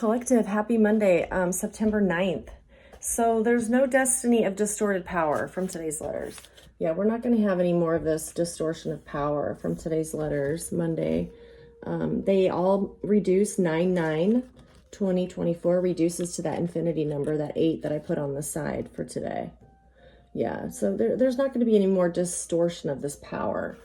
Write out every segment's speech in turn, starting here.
Collective, happy Monday, September 9th. So there's no destiny of distorted power from today's letters. Yeah, we're not going to have any more of this distortion of power from today's letters Monday. They all reduce 9/9. 2024 reduces to that infinity number, that 8 that I put on the side for today. Yeah, so there's not going to be any more distortion of this power.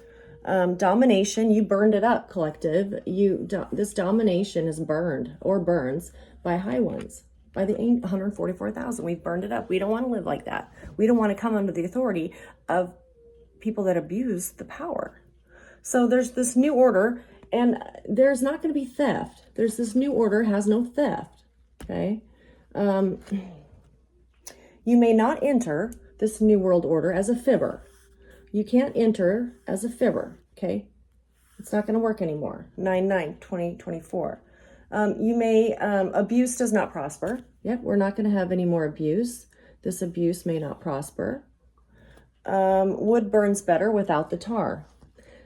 Domination, you burned it up, collective. This domination is burned or burns by high ones, by the 144,000. We've burned it up. We don't want to live like that. We don't want to come under the authority of people that abuse the power. So there's this new order, and there's not going to be theft. There's this new order, has no theft. Okay. You may not enter this new world order as a fibber. You can't enter as a fibber, okay? It's not going to work anymore. 9/9/2024. You may, abuse does not prosper. Yep, we're not going to have any more abuse. This abuse may not prosper. Wood burns better without the tar.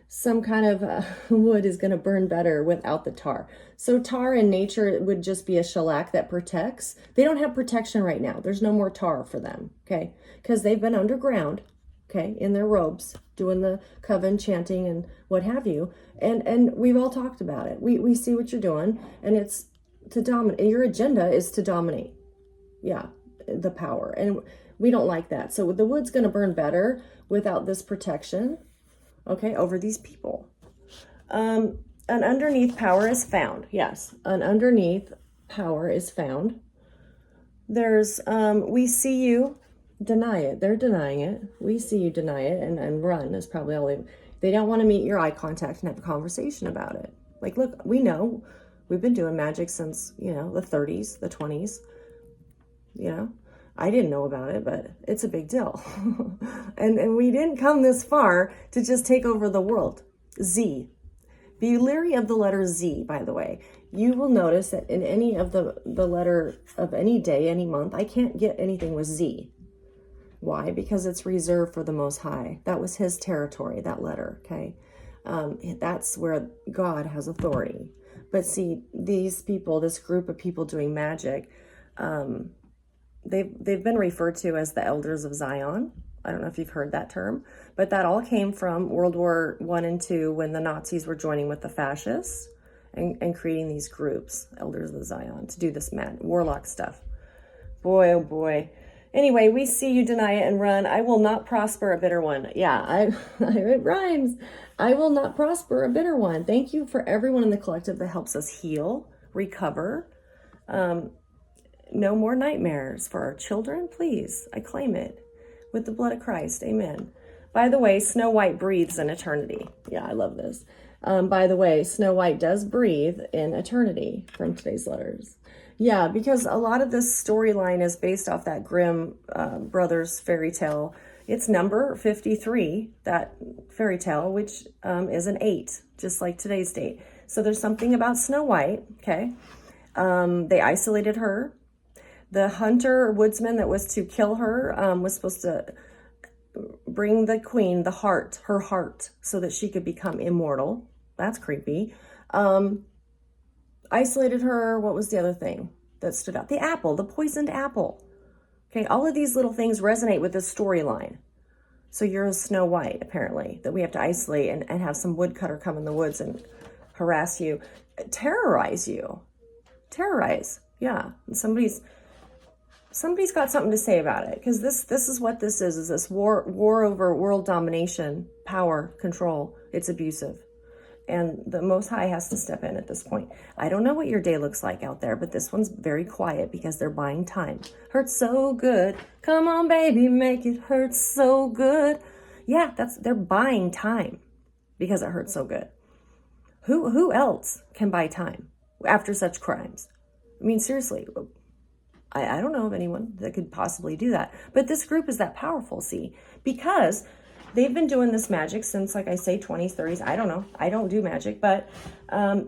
Some kind of wood is going to burn better without the tar. So tar in nature would just be a shellac that protects. They don't have protection right now. There's no more tar for them, okay? Because they've been underground, okay, in their robes, doing the coven chanting and what have you. And we've all talked about it. We see what you're doing, and it's to dominate. Your agenda is to dominate, yeah, the power. And we don't like that. So the wood's going to burn better without this protection, okay, over these people. An underneath power is found. Yes, an underneath power is found. There's, we see you deny it. They're denying it. We see you deny it and run is probably all they don't want to meet your eye contact and have a conversation about it. Like, look, we know we've been doing magic since, the 30s, the 20s, I didn't know about it, but it's a big deal. and we didn't come this far to just take over the world. Z. Be leery of the letter Z, by the way. You will notice that in any of the letter of any day, any month, I can't get anything with Z. Why? Because it's reserved for the Most High. That was his territory, that letter, okay? That's where God has authority. But see, these people, this group of people doing magic, they've been referred to as the Elders of Zion. I don't know if you've heard that term, but that all came from World War I and II when the Nazis were joining with the fascists and creating these groups, Elders of Zion, to do this mad warlock stuff. Boy, oh boy. Anyway, we see you deny it and run. I will not prosper a bitter one. Yeah, it rhymes. I will not prosper a bitter one. Thank you for everyone in the collective that helps us heal, recover. No more nightmares for our children, please. I claim it with the blood of Christ. Amen. By the way, Snow White breathes in eternity. Yeah, I love this. By the way, Snow White does breathe in eternity from today's letters. Yeah, because a lot of this storyline is based off that Grimm brothers fairy tale. It's number 53, that fairy tale, which is an 8, just like today's date. So there's something about Snow White, okay? They isolated her. The hunter or woodsman that was to kill her was supposed to bring the queen her heart, so that she could become immortal. That's creepy. Isolated her. What was the other thing that stood out? The apple, the poisoned apple. Okay, all of these little things resonate with this storyline. So you're a Snow White, apparently, that we have to isolate and have some woodcutter come in the woods and harass you, terrorize you. Terrorize, yeah. And somebody's got something to say about it, because this is what this is this war over world domination, power, control. It's abusive. And the Most High has to step in at this point. I don't know what your day looks like out there, but this one's very quiet because they're buying time. Hurts so good. Come on, baby, make it hurt so good. Yeah, they're buying time because it hurts so good. Who else can buy time after such crimes? I mean, seriously, I don't know of anyone that could possibly do that. But this group is that powerful, see, because they've been doing this magic since, like I say, 20s, 30s. I don't know. I don't do magic, but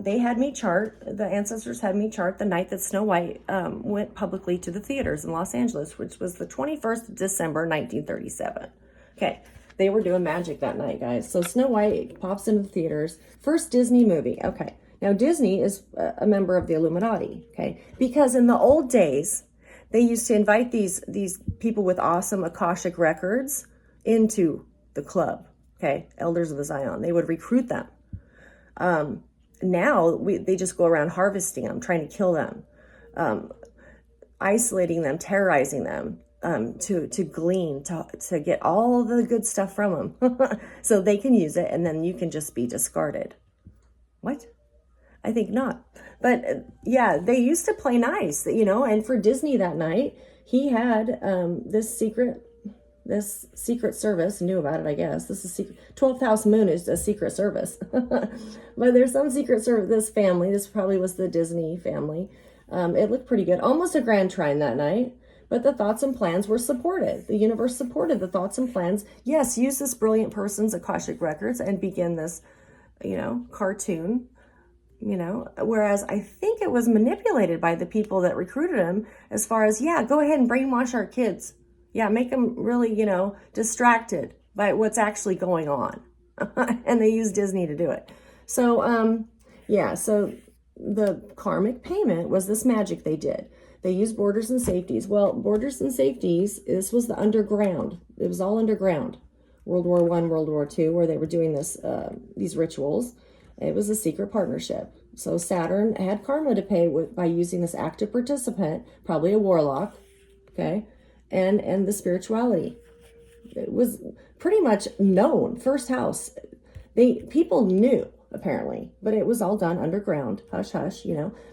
they had me chart, the ancestors had me chart the night that Snow White went publicly to the theaters in Los Angeles, which was the 21st of December, 1937. Okay, they were doing magic that night, guys. So Snow White pops into the theaters. First Disney movie. Okay, Now, Disney is a member of the Illuminati, okay? Because in the old days, they used to invite these people with awesome Akashic records into the club, okay? Elders of the Zion. They would recruit them. Now, they just go around harvesting them, trying to kill them, isolating them, terrorizing them, to glean, to get all the good stuff from them so they can use it, and then you can just be discarded. What? I think not. But yeah, they used to play nice, and for Disney that night, he had this secret service, knew about it, I guess. This is secret. 12th House Moon is a secret service. But there's some secret service, this family, this probably was the Disney family. It looked pretty good. Almost a grand trine that night. But the thoughts and plans were supported. The universe supported the thoughts and plans. Yes, use this brilliant person's Akashic records and begin this, cartoon, whereas I think it was manipulated by the people that recruited him as far as, yeah, go ahead and brainwash our kids. Yeah, make them really, distracted by what's actually going on. And they use Disney to do it. So, so the karmic payment was this magic they did. They used borders and safeties. Well, borders and safeties, this was the underground. It was all underground. World War I, World War II, where they were doing these rituals. It was a secret partnership. So Saturn had karma to pay by using this active participant, probably a warlock, okay, and the spirituality. It was pretty much known. First house, people knew, apparently, but it was all done underground, hush hush,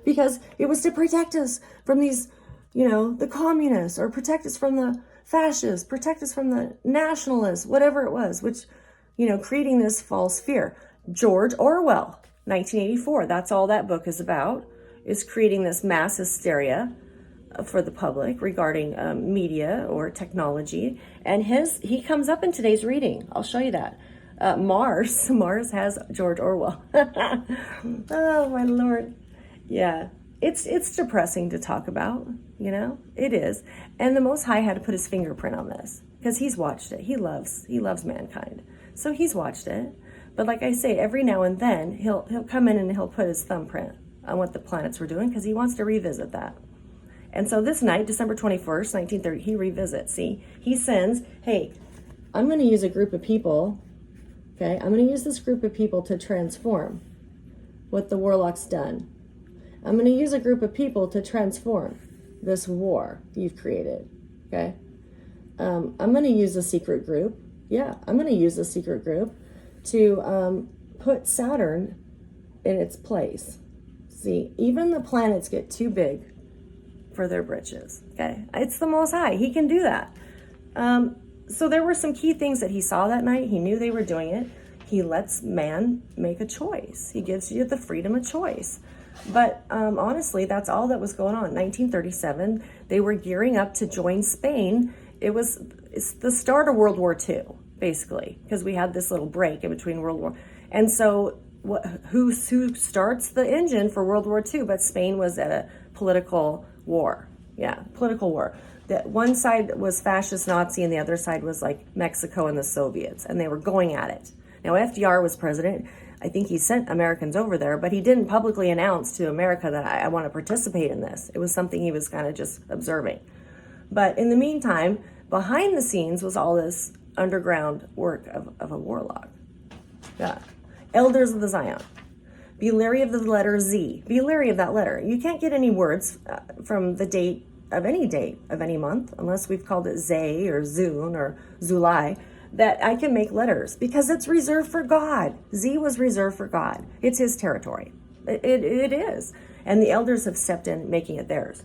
because it was to protect us from these, the communists, or protect us from the fascists, protect us from the nationalists, whatever it was, which, creating this false fear. George Orwell, 1984, that's all that book is about, is creating this mass hysteria for the public regarding media or technology. And he comes up in today's reading. I'll show you that. Mars has George Orwell. Oh my Lord. Yeah, it's depressing to talk about, it is. And the Most High had to put his fingerprint on this because he's watched it. He loves mankind. So he's watched it. But like I say, every now and then he'll come in and he'll put his thumbprint on what the planets were doing because he wants to revisit that. And so this night, December 21st, 1930, he revisits. See, he sends, hey, I'm going to use a group of people. Okay, I'm going to use this group of people to transform what the warlock's done. I'm going to use a group of people to transform this war you've created. Okay, I'm going to use a secret group. Yeah, I'm going to use a secret group to put Saturn in its place. See, even the planets get too big for their britches. Okay, it's the Most High. He can do that. So there were some key things that he saw that night. He knew they were doing it. He lets man make a choice. He gives you the freedom of choice. But honestly, that's all that was going on. 1937, they were gearing up to join Spain. It's the start of World War II, basically, because we had this little break in between World War. And so who starts the engine for World War II? But Spain was at a political war. Yeah, political war. That one side was fascist Nazi and the other side was like Mexico and the Soviets, and they were going at it. Now, FDR was president. I think he sent Americans over there, but he didn't publicly announce to America that I want to participate in this. It was something he was kind of just observing. But in the meantime, behind the scenes was all this underground work of a warlock. Yeah. Elders of the Zion. Be leery of the letter Z. Be leery of that letter. You can't get any words from the date of any month, unless we've called it Zay or Zun or Zulai, that I can make letters because it's reserved for God. Z was reserved for God. It's his territory. It is. And the elders have stepped in making it theirs.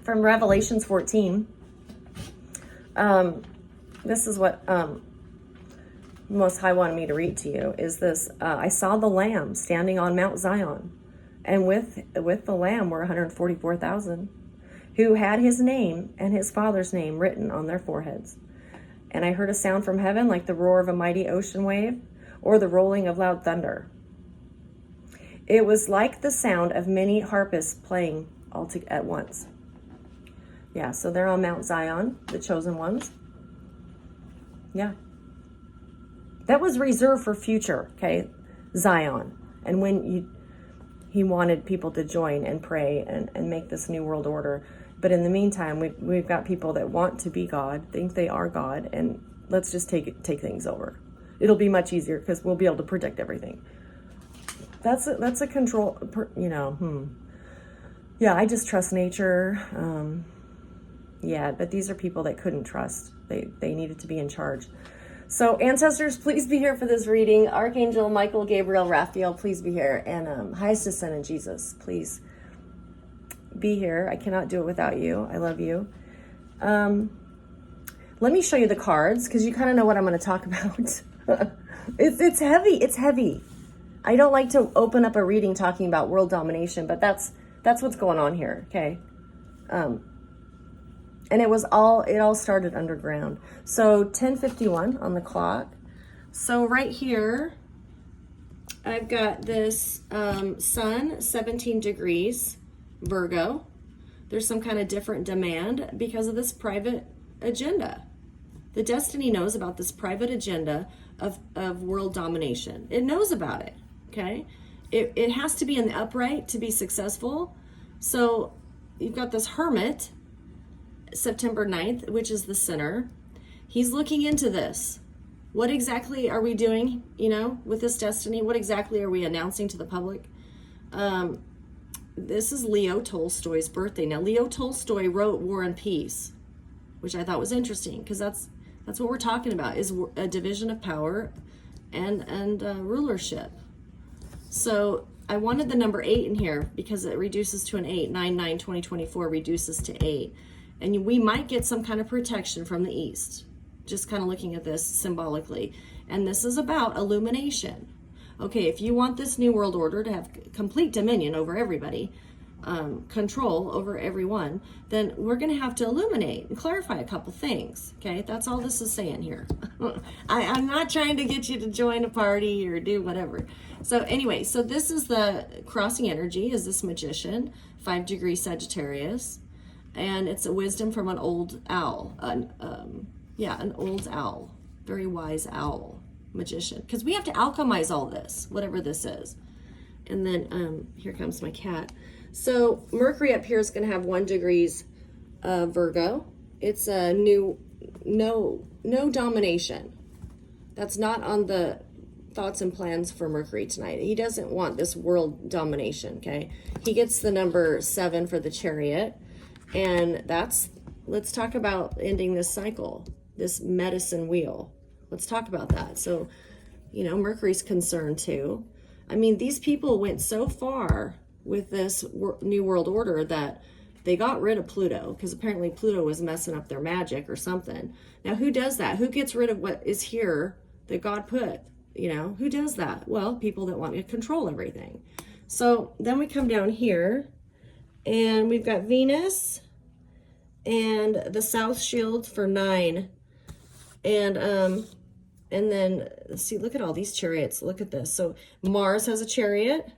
From Revelations 14, this is what Most High wanted me to read to you, is this. I saw the Lamb standing on Mount Zion, and with the Lamb were 144,000 who had his name and his Father's name written on their foreheads. And I heard a sound from heaven like the roar of a mighty ocean wave or the rolling of loud thunder. It was like the sound of many harpists playing all at once. Yeah, so they're on Mount Zion, the chosen ones. Yeah. That was reserved for future, okay? Zion. And when he wanted people to join and pray and make this new world order. But in the meantime, we've got people that want to be God, think they are God, and let's just take things over. It'll be much easier because we'll be able to predict everything. That's a control, Yeah, I just trust nature. Yeah, but these are people that couldn't trust. They needed to be in charge. So ancestors, please be here for this reading. Archangel Michael, Gabriel, Raphael, please be here. And highest ascendant Jesus, please be here. I cannot do it without you. I love you. Let me show you the cards because you kind of know what I'm going to talk about. It's heavy. It's heavy. I don't like to open up a reading talking about world domination, but that's what's going on here. Okay. And it all started underground. So 10:51 on the clock. So right here, I've got this sun, 17 degrees, Virgo. There's some kind of different demand because of this private agenda. The destiny knows about this private agenda of world domination. It knows about it, okay? It has to be in the upright to be successful. So you've got this hermit, September 9th, which is the center. He's looking into this. What exactly are we doing, with this destiny? What exactly are we announcing to the public? This is Leo Tolstoy's birthday. Now, Leo Tolstoy wrote War and Peace, which I thought was interesting because that's what we're talking about, is a division of power and rulership. So I wanted the number 8 in here because it reduces to an 8. 9/9/2024 reduces to 8. And we might get some kind of protection from the East, just kind of looking at this symbolically. And this is about illumination. Okay, if you want this new world order to have complete dominion over everybody, control over everyone, then we're going to have to illuminate and clarify a couple things. Okay, that's all this is saying here. I'm not trying to get you to join a party or do whatever. So anyway, so this is the crossing energy, is this magician, 5 degrees Sagittarius. And it's a wisdom from an old owl. An old owl. Very wise owl. Magician. Because we have to alchemize all this, whatever this is. And then, here comes my cat. So, Mercury up here is going to have 1 degrees Virgo. It's a no domination. That's not on the thoughts and plans for Mercury tonight. He doesn't want this world domination, okay? He gets the number 7 for the Chariot. And let's talk about ending this cycle, this medicine wheel. Let's talk about that. So, Mercury's concerned too. I mean, these people went so far with this new world order that they got rid of Pluto, because apparently Pluto was messing up their magic or something. Now, who does that? Who gets rid of what is here that God put? Who does that? Well, people that want to control everything. So then we come down here. And we've got Venus and the South Shield for 9. And then, see, look at all these chariots. Look at this. So Mars has a chariot.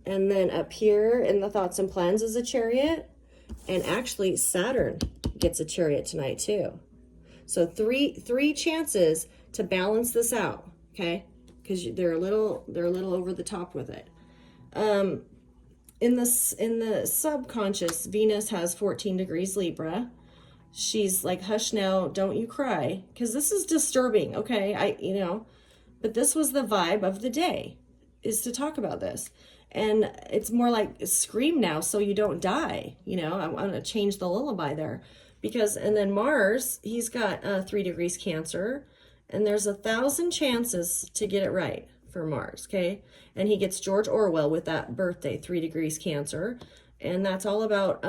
And then up here in the thoughts and plans is a chariot. And actually Saturn gets a chariot tonight too. So three chances to balance this out, okay? Because they're a little over the top with it. In the subconscious, Venus has 14 degrees Libra. She's like, hush now, don't you cry, because this is disturbing. Okay, but this was the vibe of the day, is to talk about this, and it's more like scream now so you don't die. I want to change the lullaby there, and then Mars, he's got 3 degrees Cancer, and there's 1,000 chances to get it right for Mars, okay? And he gets George Orwell with that birthday, 3 degrees Cancer. And that's all about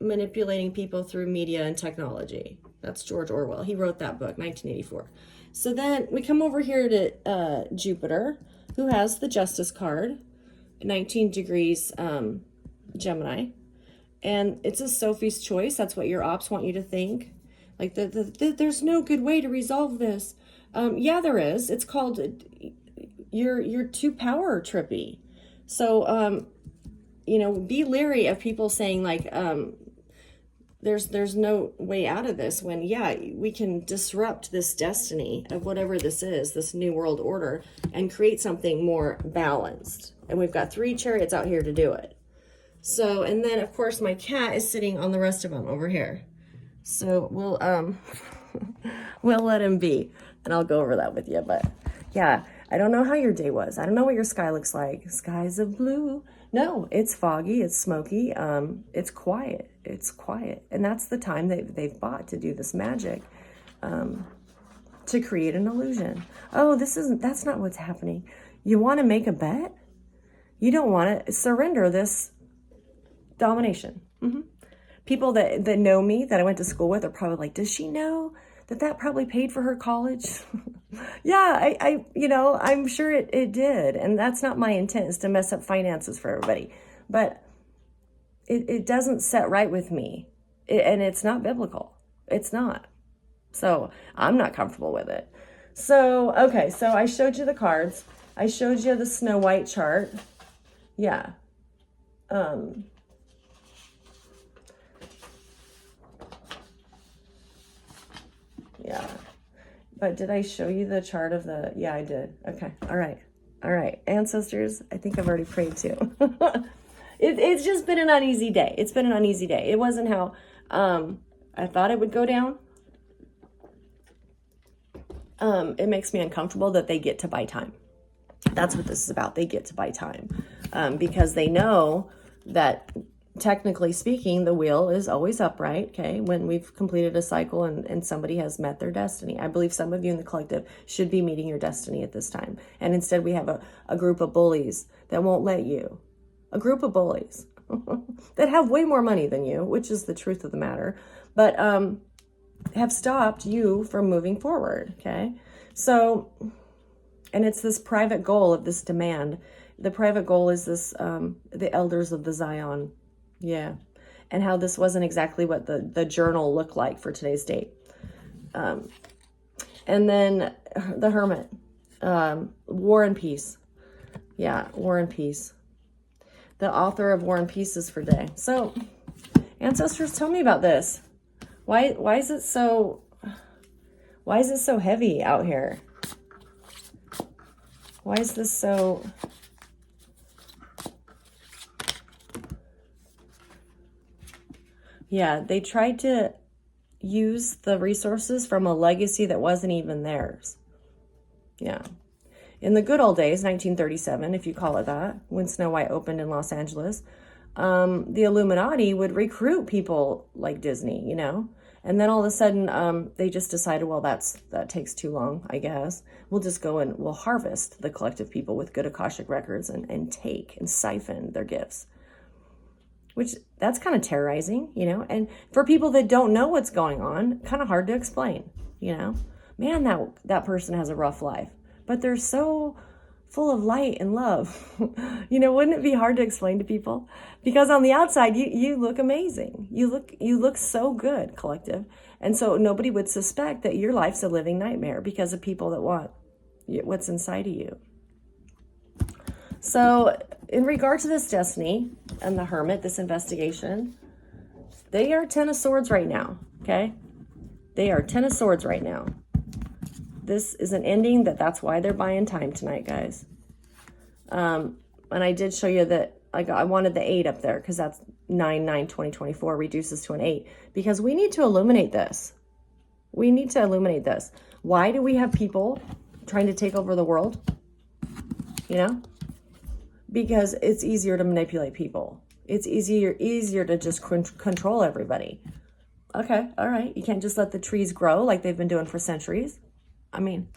manipulating people through media and technology. That's George Orwell. He wrote that book, 1984. So then we come over here to Jupiter, who has the Justice card, 19 degrees Gemini. And it's a Sophie's choice. That's what your ops want you to think. Like, there's no good way to resolve this. Yeah, there is. It's called... You're too power trippy. So, be leery of people saying like, there's no way out of this, when, yeah, we can disrupt this destiny of whatever this is, this new world order, and create something more balanced. And we've got 3 chariots out here to do it. So, and then of course my cat is sitting on the rest of them over here. So we'll we'll let him be, and I'll go over that with you. But yeah, I don't know how your day was. I don't know what your sky looks like. Skies of blue. No, it's foggy, it's smoky, it's quiet. It's quiet. And that's the time they've bought to do this magic, to create an illusion. Oh, that's not what's happening. You want to make a bet? You don't want to surrender this domination. People that know me, that I went to school with, are probably like, does she know that probably paid for her college? Yeah, I'm sure it did. And that's not my intent, is to mess up finances for everybody. But it doesn't set right with me. And it's not biblical. It's not. So I'm not comfortable with it. So, okay, so I showed you the cards. I showed you the Snow White chart. Yeah. Yeah. But did I show you the chart of the, yeah, I did. Okay. All right. All right. Ancestors, I think I've already prayed too. It's just been an uneasy day. It's been an uneasy day. It wasn't how I thought it would go down. It makes me uncomfortable that they get to buy time. That's what this is about. They get to buy time because they know that, technically speaking, the wheel is always upright, okay, when we've completed a cycle and somebody has met their destiny. I believe some of you in the collective should be meeting your destiny at this time. And instead we have a group of bullies that won't let you. A group of bullies that have way more money than you, which is the truth of the matter, but have stopped you from moving forward, okay? So, and it's this private goal of this demand. The private goal is this, the elders of the Zion. Yeah. And how this wasn't exactly what the journal looked like for today's date. And then the Hermit, War and Peace. Yeah, War and Peace. The author of War and Peace is for today. So, ancestors, tell me about this. Why is it so heavy out here? Why is this so... Yeah, they tried to use the resources from a legacy that wasn't even theirs. Yeah. In the good old days, 1937, if you call it that, when Snow White opened in Los Angeles, the Illuminati would recruit people like Disney, And then all of a sudden, they just decided, well, that takes too long, I guess. We'll just go and we'll harvest the collective people with good Akashic records and take and siphon their gifts. Which, that's kind of terrorizing, and for people that don't know what's going on, kind of hard to explain, Man, that person has a rough life, but they're so full of light and love. Wouldn't it be hard to explain to people? Because on the outside, you look amazing. You look so good, collective. And so nobody would suspect that your life's a living nightmare because of people that want what's inside of you. So in regard to this destiny and the Hermit, this investigation, they are 10 of Swords right now, okay? They are 10 of Swords right now. This is an ending that's why they're buying time tonight, guys. And I did show you that I wanted the 8 up there because that's 9/9/2024 reduces to an 8 because we need to illuminate this. We need to illuminate this. Why do we have people trying to take over the world? Because it's easier to manipulate people. It's easier to just control everybody. Okay, all right. You can't just let the trees grow like they've been doing for centuries. I mean,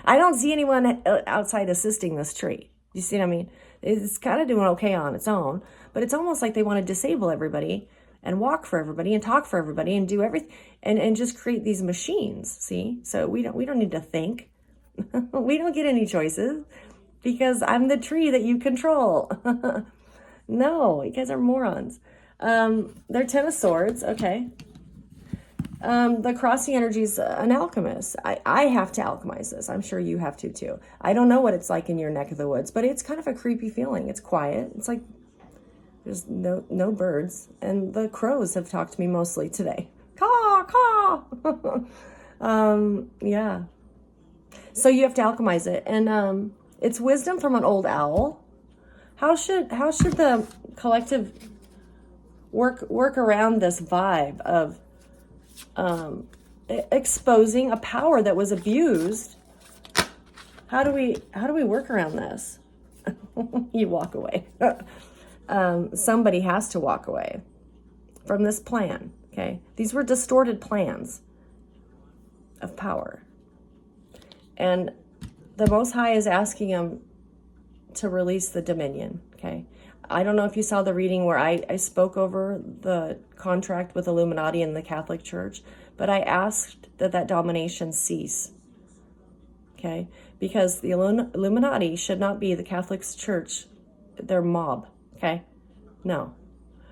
I don't see anyone outside assisting this tree. You see what I mean? It's kind of doing okay on its own, but it's almost like they want to disable everybody and walk for everybody and talk for everybody and do everything and just create these machines. See? So we don't need to think. We don't get any choices. Because I'm the tree that you control. No, you guys are morons. They're 10 of Swords, okay. The crossing energy is an alchemist. I have to alchemize this. I'm sure you have to too. I don't know what it's like in your neck of the woods, but it's kind of a creepy feeling. It's quiet. It's like there's no birds. And the crows have talked to me mostly today. Caw, caw. Yeah. So you have to alchemize it. And it's wisdom from an old owl. How should the collective work around this vibe of exposing a power that was abused? How do we work around this? You walk away. Somebody has to walk away from this plan. Okay, these were distorted plans of power, and the Most High is asking him to release the dominion. Okay, I don't know if you saw the reading where I spoke over the contract with Illuminati and the Catholic Church, but I asked that domination cease. Okay, because the Illuminati should not be the Catholic Church, their mob. Okay, no.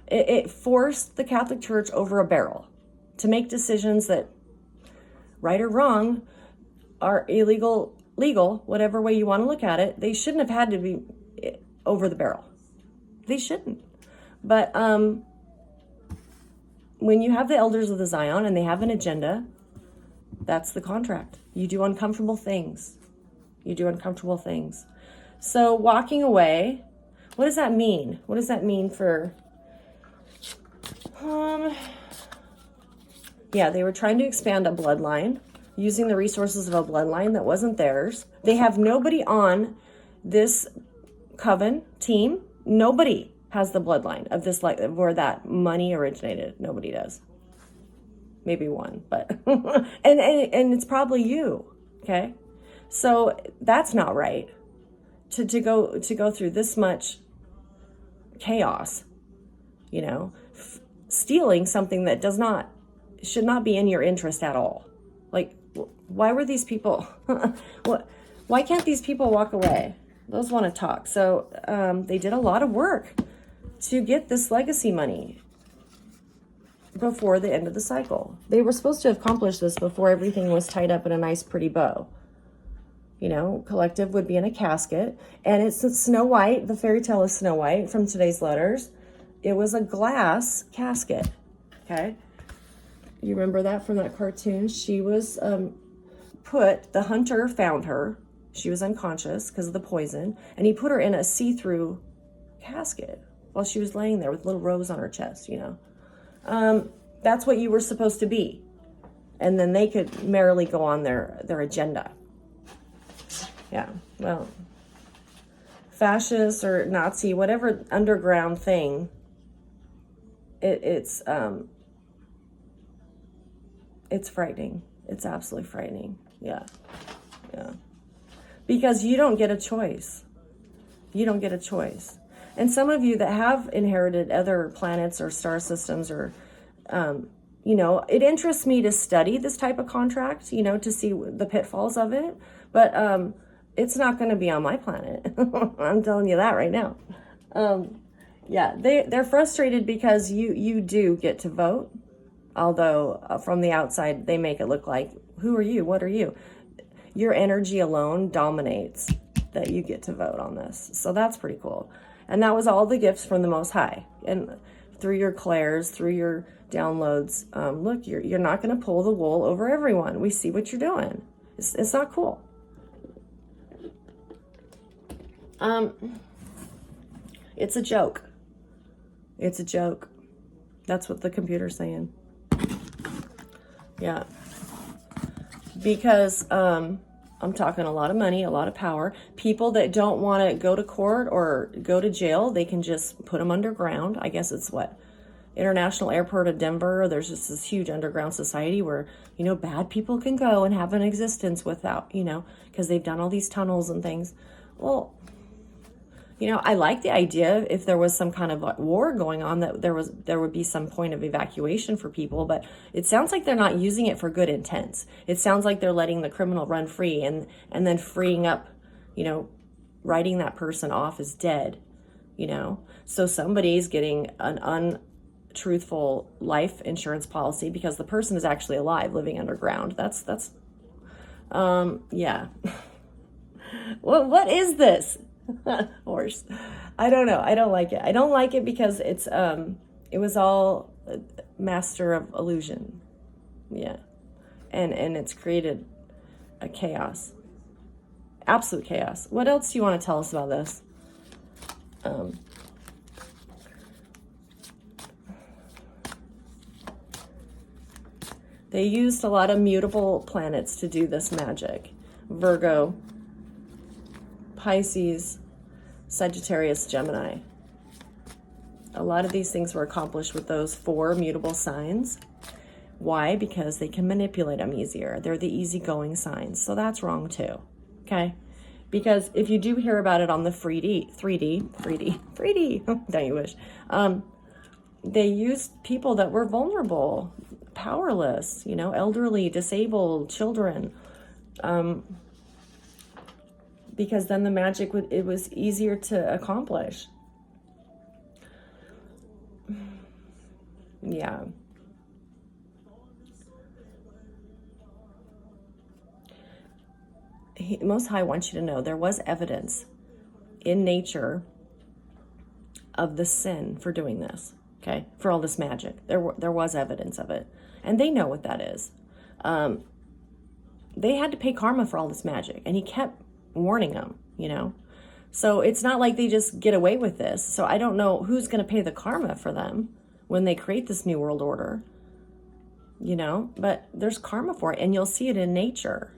It forced the Catholic Church over a barrel to make decisions that, right or wrong, are illegal, legal, whatever way you want to look at it. They shouldn't have had to be over the barrel. They shouldn't. But when you have the elders of the Zion and they have an agenda, that's the contract. You do uncomfortable things. You do uncomfortable things. So walking away, what does that mean? What does that mean for... yeah, they were trying to expand a bloodline using the resources of a bloodline that wasn't theirs. They have nobody on this coven team. Nobody has the bloodline of this, like where that money originated. Nobody does. Maybe one, but and it's probably you. Okay, so that's not right. To go through this much chaos, you know. Stealing something that should not be in your interest at all. Like, why were these people, why can't these people walk away? Those want to talk. So they did a lot of work to get this legacy money before the end of the cycle. They were supposed to accomplish this before everything was tied up in a nice, pretty bow. You know, collective would be in a casket. And it's Snow White, the fairy tale of Snow White from today's letters. It was a glass casket, okay? You remember that from that cartoon? She was the hunter found her. She was unconscious because of the poison. And he put her in a see-through casket while she was laying there with a little rose on her chest, you know? That's what you were supposed to be. And then they could merrily go on their agenda. Yeah, well, fascist or Nazi, whatever underground thing, it's frightening. It's absolutely frightening. Yeah. Because you don't get a choice. You don't get a choice. And some of you that have inherited other planets or star systems or, you know, it interests me to study this type of contract, you know, to see the pitfalls of it. But it's not going to be on my planet. I'm telling you that right now. Yeah, they're frustrated because you do get to vote. Although from the outside, they make it look like, who are you? What are you? Your energy alone dominates that you get to vote on this. So that's pretty cool. And that was all the gifts from the Most High. And through your clairs, through your downloads, look, you're not going to pull the wool over everyone. We see what you're doing. It's not cool. It's a joke. It's a joke. That's what the computer's saying. Yeah. Because I'm talking a lot of money, a lot of power. People that don't want to go to court or go to jail, they can just put them underground. I guess it's International Airport of Denver. There's just this huge underground society where, you know, bad people can go and have an existence without, you know, because they've done all these tunnels and things. Well, you know, I like the idea if there was some kind of war going on that there would be some point of evacuation for people, but it sounds like they're not using it for good intents. It sounds like they're letting the criminal run free and then freeing up, you know, writing that person off as dead, you know. So somebody's getting an untruthful life insurance policy because the person is actually alive living underground. That's yeah. Well, what is this? Horse. I don't know. I don't like it. I don't like it because it was all master of illusion. Yeah. And it's created a chaos. Absolute chaos. What else do you want to tell us about this? They used a lot of mutable planets to do this magic. Virgo, Pisces, Sagittarius, Gemini. A lot of these things were accomplished with those 4 mutable signs. Why? Because they can manipulate them easier. They're the easygoing signs. So that's wrong too. Okay? Because if you do hear about it on the 3D, don't you wish? They used people that were vulnerable, powerless, you know, elderly, disabled, children. Because then the magic it was easier to accomplish. Yeah. Most High wants you to know there was evidence in nature of the sin for doing this, okay? For all this magic. There was evidence of it. And they know what that is. They had to pay karma for all this magic. And he kept warning them, you know? So it's not like they just get away with this. So I don't know who's going to pay the karma for them when they create this new world order, you know? But there's karma for it. And you'll see it in nature.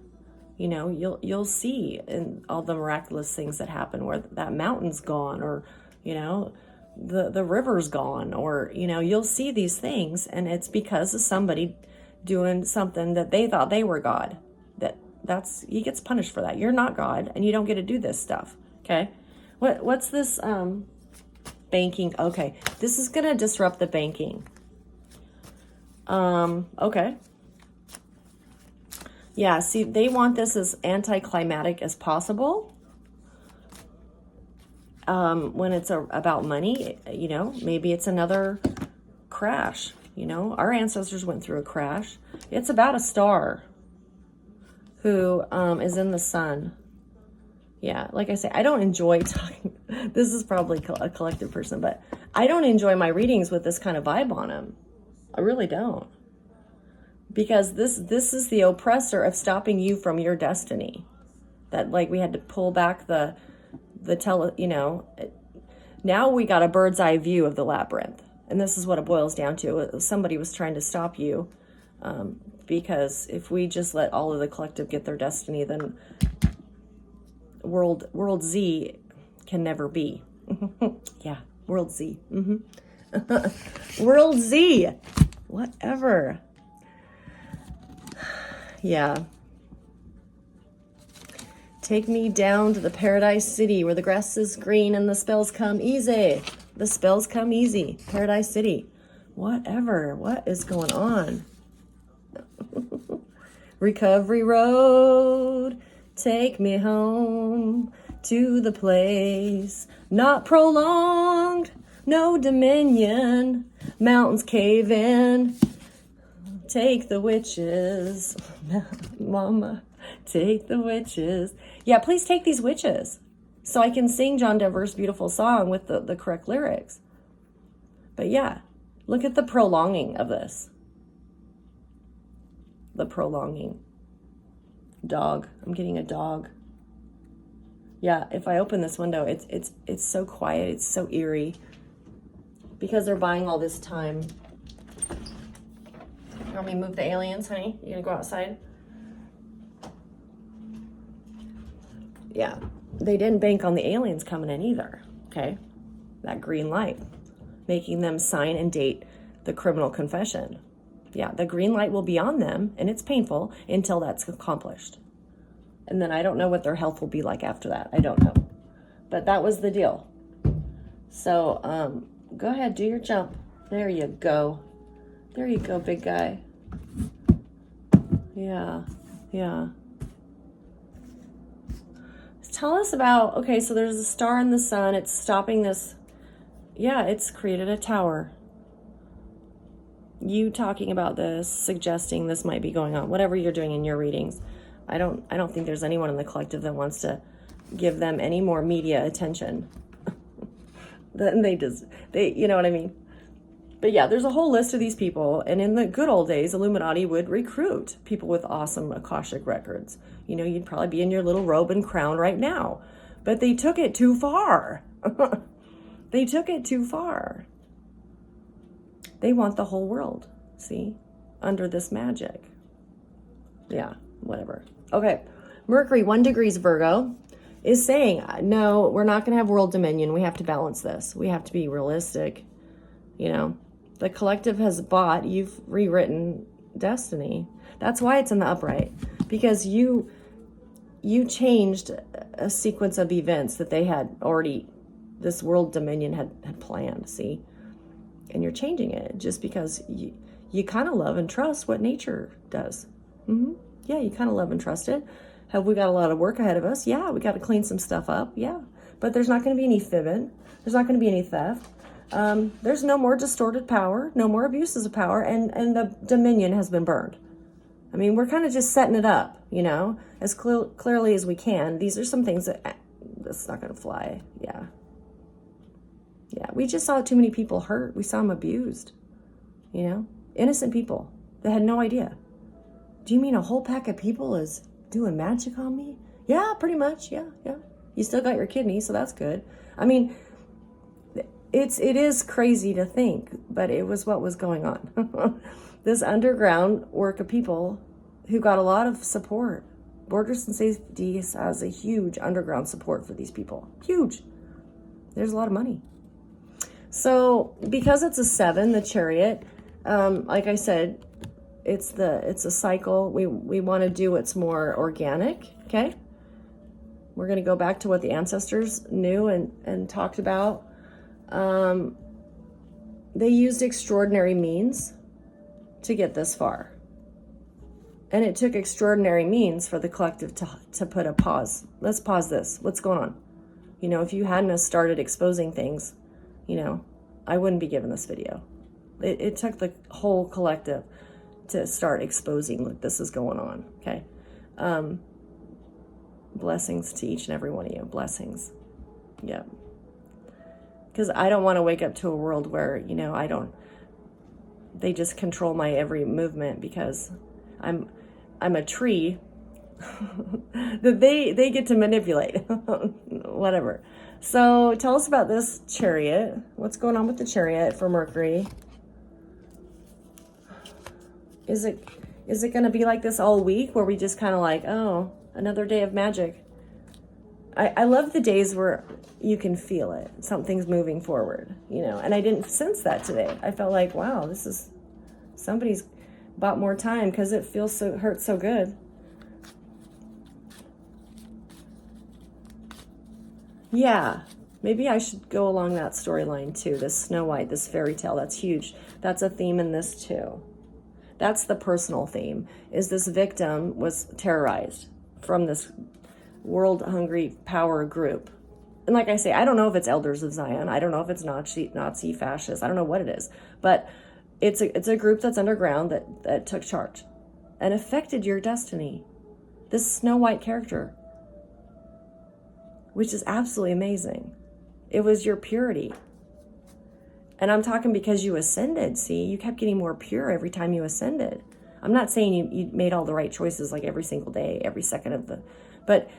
You know, you'll see in all the miraculous things that happen where that mountain's gone, or, you know, the river's gone, or, you know, you'll see these things, and it's because of somebody doing something that they thought they were God. He gets punished for that. You're not God, and you don't get to do this stuff. Okay. What's this banking? Okay. This is gonna disrupt the banking. Okay. Yeah, see, they want this as anticlimactic as possible. When it's about money, you know, maybe it's another crash. You know, our ancestors went through a crash. It's about a star who is in the sun. Yeah, like I say, I don't enjoy talking. This is probably a collective person, but I don't enjoy my readings with this kind of vibe on them. I really don't. Because this is the oppressor of stopping you from your destiny. That, like, we had to pull back you know, now we got a bird's eye view of the labyrinth. And this is what it boils down to. Somebody was trying to stop you. Because if we just let all of the collective get their destiny, then World Z can never be. Yeah, World Z. World Z. Whatever. Yeah. Take me down to the paradise city where the grass is green and the spells come easy. The spells come easy. Paradise city. Whatever. What is going on? Recovery road. Take me home to the place. Not prolonged. No dominion. Mountains cave in. Take the witches. Mama, take the witches. Yeah, please take these witches so I can sing John Denver's beautiful song with the correct lyrics. But yeah, look at the prolonging of this. The prolonging. Dog. I'm getting a dog. Yeah, if I open this window, it's so quiet. It's so eerie because they're buying all this time. You want me to move the aliens, honey? You gonna go outside? Yeah, they didn't bank on the aliens coming in either, okay? That green light, making them sign and date the criminal confession. Yeah, the green light will be on them, and it's painful until that's accomplished. And then I don't know what their health will be like after that. I don't know. But that was the deal. So, go ahead, do your jump. There you go. There you go, big guy. Yeah, yeah. Tell us about, okay, so there's a star in the sun. It's stopping this. Yeah, it's created a tower. You talking about this, suggesting this might be going on, whatever you're doing in your readings. I don't think there's anyone in the collective that wants to give them any more media attention than they you know what I mean? But yeah, there's a whole list of these people. And in the good old days, Illuminati would recruit people with awesome Akashic records. You know, you'd probably be in your little robe and crown right now. But they took it too far. They took it too far. They want the whole world, see, under this magic. Yeah, whatever. Okay, Mercury, 1 degrees Virgo, is saying, no, we're not going to have world dominion. We have to balance this. We have to be realistic. You know, the collective has bought, you've rewritten destiny. That's why it's in the upright, because you changed a sequence of events that they had already, this world dominion had planned, see? And you're changing it just because you kind of love and trust what nature does. Yeah, you kind of love and trust it. Have we got a lot of work ahead of us? Yeah, we got to clean some stuff up. Yeah, but there's not going to be any fibbing. There's not going to be any theft. There's no more distorted power, no more abuses of power, and the dominion has been burned. I mean, we're kind of just setting it up, you know, as clearly as we can. These are some things that's not going to fly. Yeah. Yeah, we just saw too many people hurt. We saw them abused, you know, innocent people that had no idea. Do you mean a whole pack of people is doing magic on me? Yeah, pretty much. Yeah. You still got your kidney, so that's good. I mean, it is crazy to think, but it was what was going on. This underground work of people who got a lot of support. Borders and Safety has a huge underground support for these people. Huge. There's a lot of money. So because it's a 7, the Chariot, like I said, it's a cycle. We want to do what's more organic. Okay. We're going to go back to what the ancestors knew and talked about. They used extraordinary means to get this far. And it took extraordinary means for the collective to put a pause. Let's pause this. What's going on? You know, if you hadn't have started exposing things, you know, I wouldn't be giving this video. It took the whole collective to start exposing what this is going on, okay? Blessings to each and every one of you. Blessings. Yeah. Because I don't want to wake up to a world where, you know, they just control my every movement because I'm a tree that they get to manipulate. Whatever. So tell us about this Chariot. What's going on with the Chariot for Mercury? Is it going to be like this all week where we just kind of like, oh, another day of magic? I love the days where you can feel it. Something's moving forward, you know, and I didn't sense that today. I felt like, wow, somebody's bought more time because it hurts so good. Yeah, maybe I should go along that storyline too. This Snow White, this fairy tale, that's huge. That's a theme in this too. That's the personal theme, is this victim was terrorized from this world-hungry power group. And like I say, I don't know if it's Elders of Zion. I don't know if it's Nazi fascists. I don't know what it is. But it's a group that's underground that took charge and affected your destiny. This Snow White character, which is absolutely amazing. It was your purity. And I'm talking because you ascended, see? You kept getting more pure every time you ascended. I'm not saying you made all the right choices like every single day, every second of the... But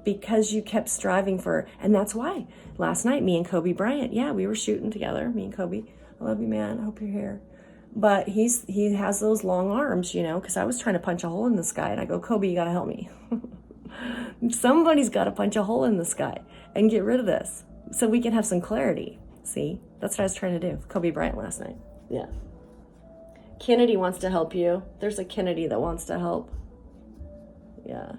because you kept striving for... And that's why. Last night, me and Kobe Bryant, yeah, we were shooting together. Me and Kobe. I love you, man. I hope you're here. But he has those long arms, you know, because I was trying to punch a hole in the sky. And I go, Kobe, you got to help me. Somebody's got to punch a hole in the sky and get rid of this so we can have some clarity. See, that's what I was trying to do with Kobe Bryant last night. Yeah. Kennedy wants to help you. There's a Kennedy that wants to help. Yeah.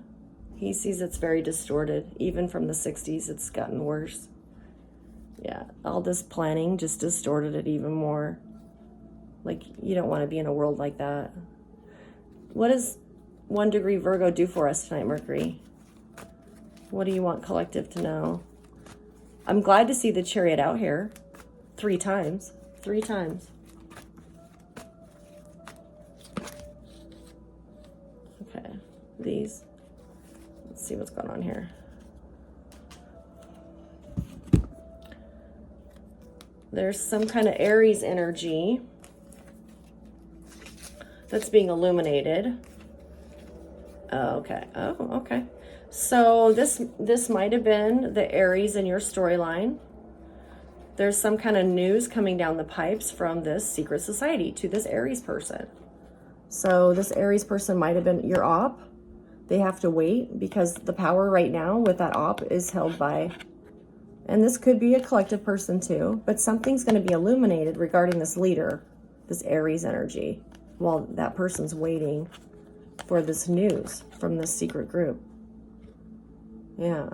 He sees it's very distorted. Even from the 60s, it's gotten worse. Yeah. All this planning just distorted it even more. Like, you don't want to be in a world like that. What does 1 degree Virgo do for us tonight, Mercury? What do you want collective to know? I'm glad to see the Chariot out here 3 times. 3 times. Okay. These. Let's see what's going on here. There's some kind of Aries energy that's being illuminated. Oh, okay. Oh, okay. So this might have been the Aries in your storyline. There's some kind of news coming down the pipes from this secret society to this Aries person. So this Aries person might have been your op. They have to wait because the power right now with that op is held by, and this could be a collective person too, but something's going to be illuminated regarding this leader, this Aries energy, while that person's waiting for this news from this secret group. Yeah.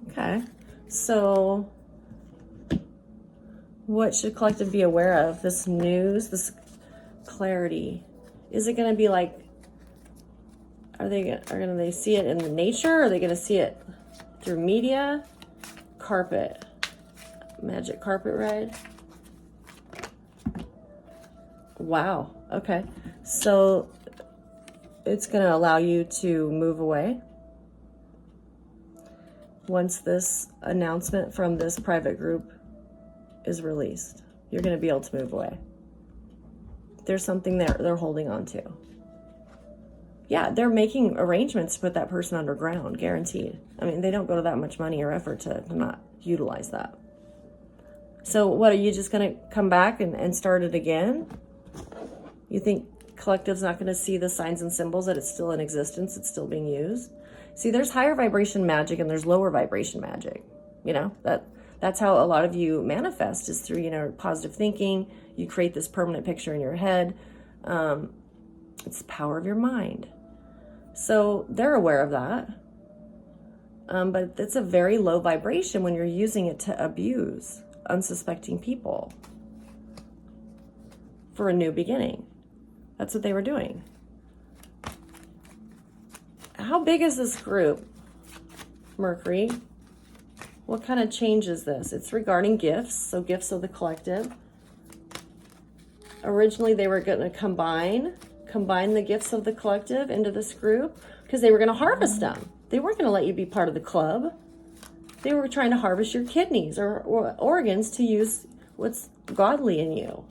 Okay. So what should collective be aware of? This news, this clarity. Is it going to be like, are going to see it in the nature? Are they going to see it through media? Carpet. Magic carpet ride. Wow. Okay. So it's going to allow you to move away. Once this announcement from this private group is released, you're going to be able to move away. There's something there they're holding on to. Yeah, they're making arrangements to put that person underground, guaranteed. I mean, they don't go to that much money or effort to not utilize that. So what, are you just going to come back and start it again? You think collective's not going to see the signs and symbols that it's still in existence, it's still being used? See, there's higher vibration magic and there's lower vibration magic. You know, that's how a lot of you manifest, is through, you know, positive thinking. You create this permanent picture in your head. It's the power of your mind. So they're aware of that. But it's a very low vibration when you're using it to abuse unsuspecting people for a new beginning. That's what they were doing. How big is this group, Mercury? What kind of change is this? It's regarding gifts, so gifts of the collective. Originally, they were going to combine the gifts of the collective into this group because they were going to harvest them. They weren't going to let you be part of the club. They were trying to harvest your kidneys or organs to use what's godly in you.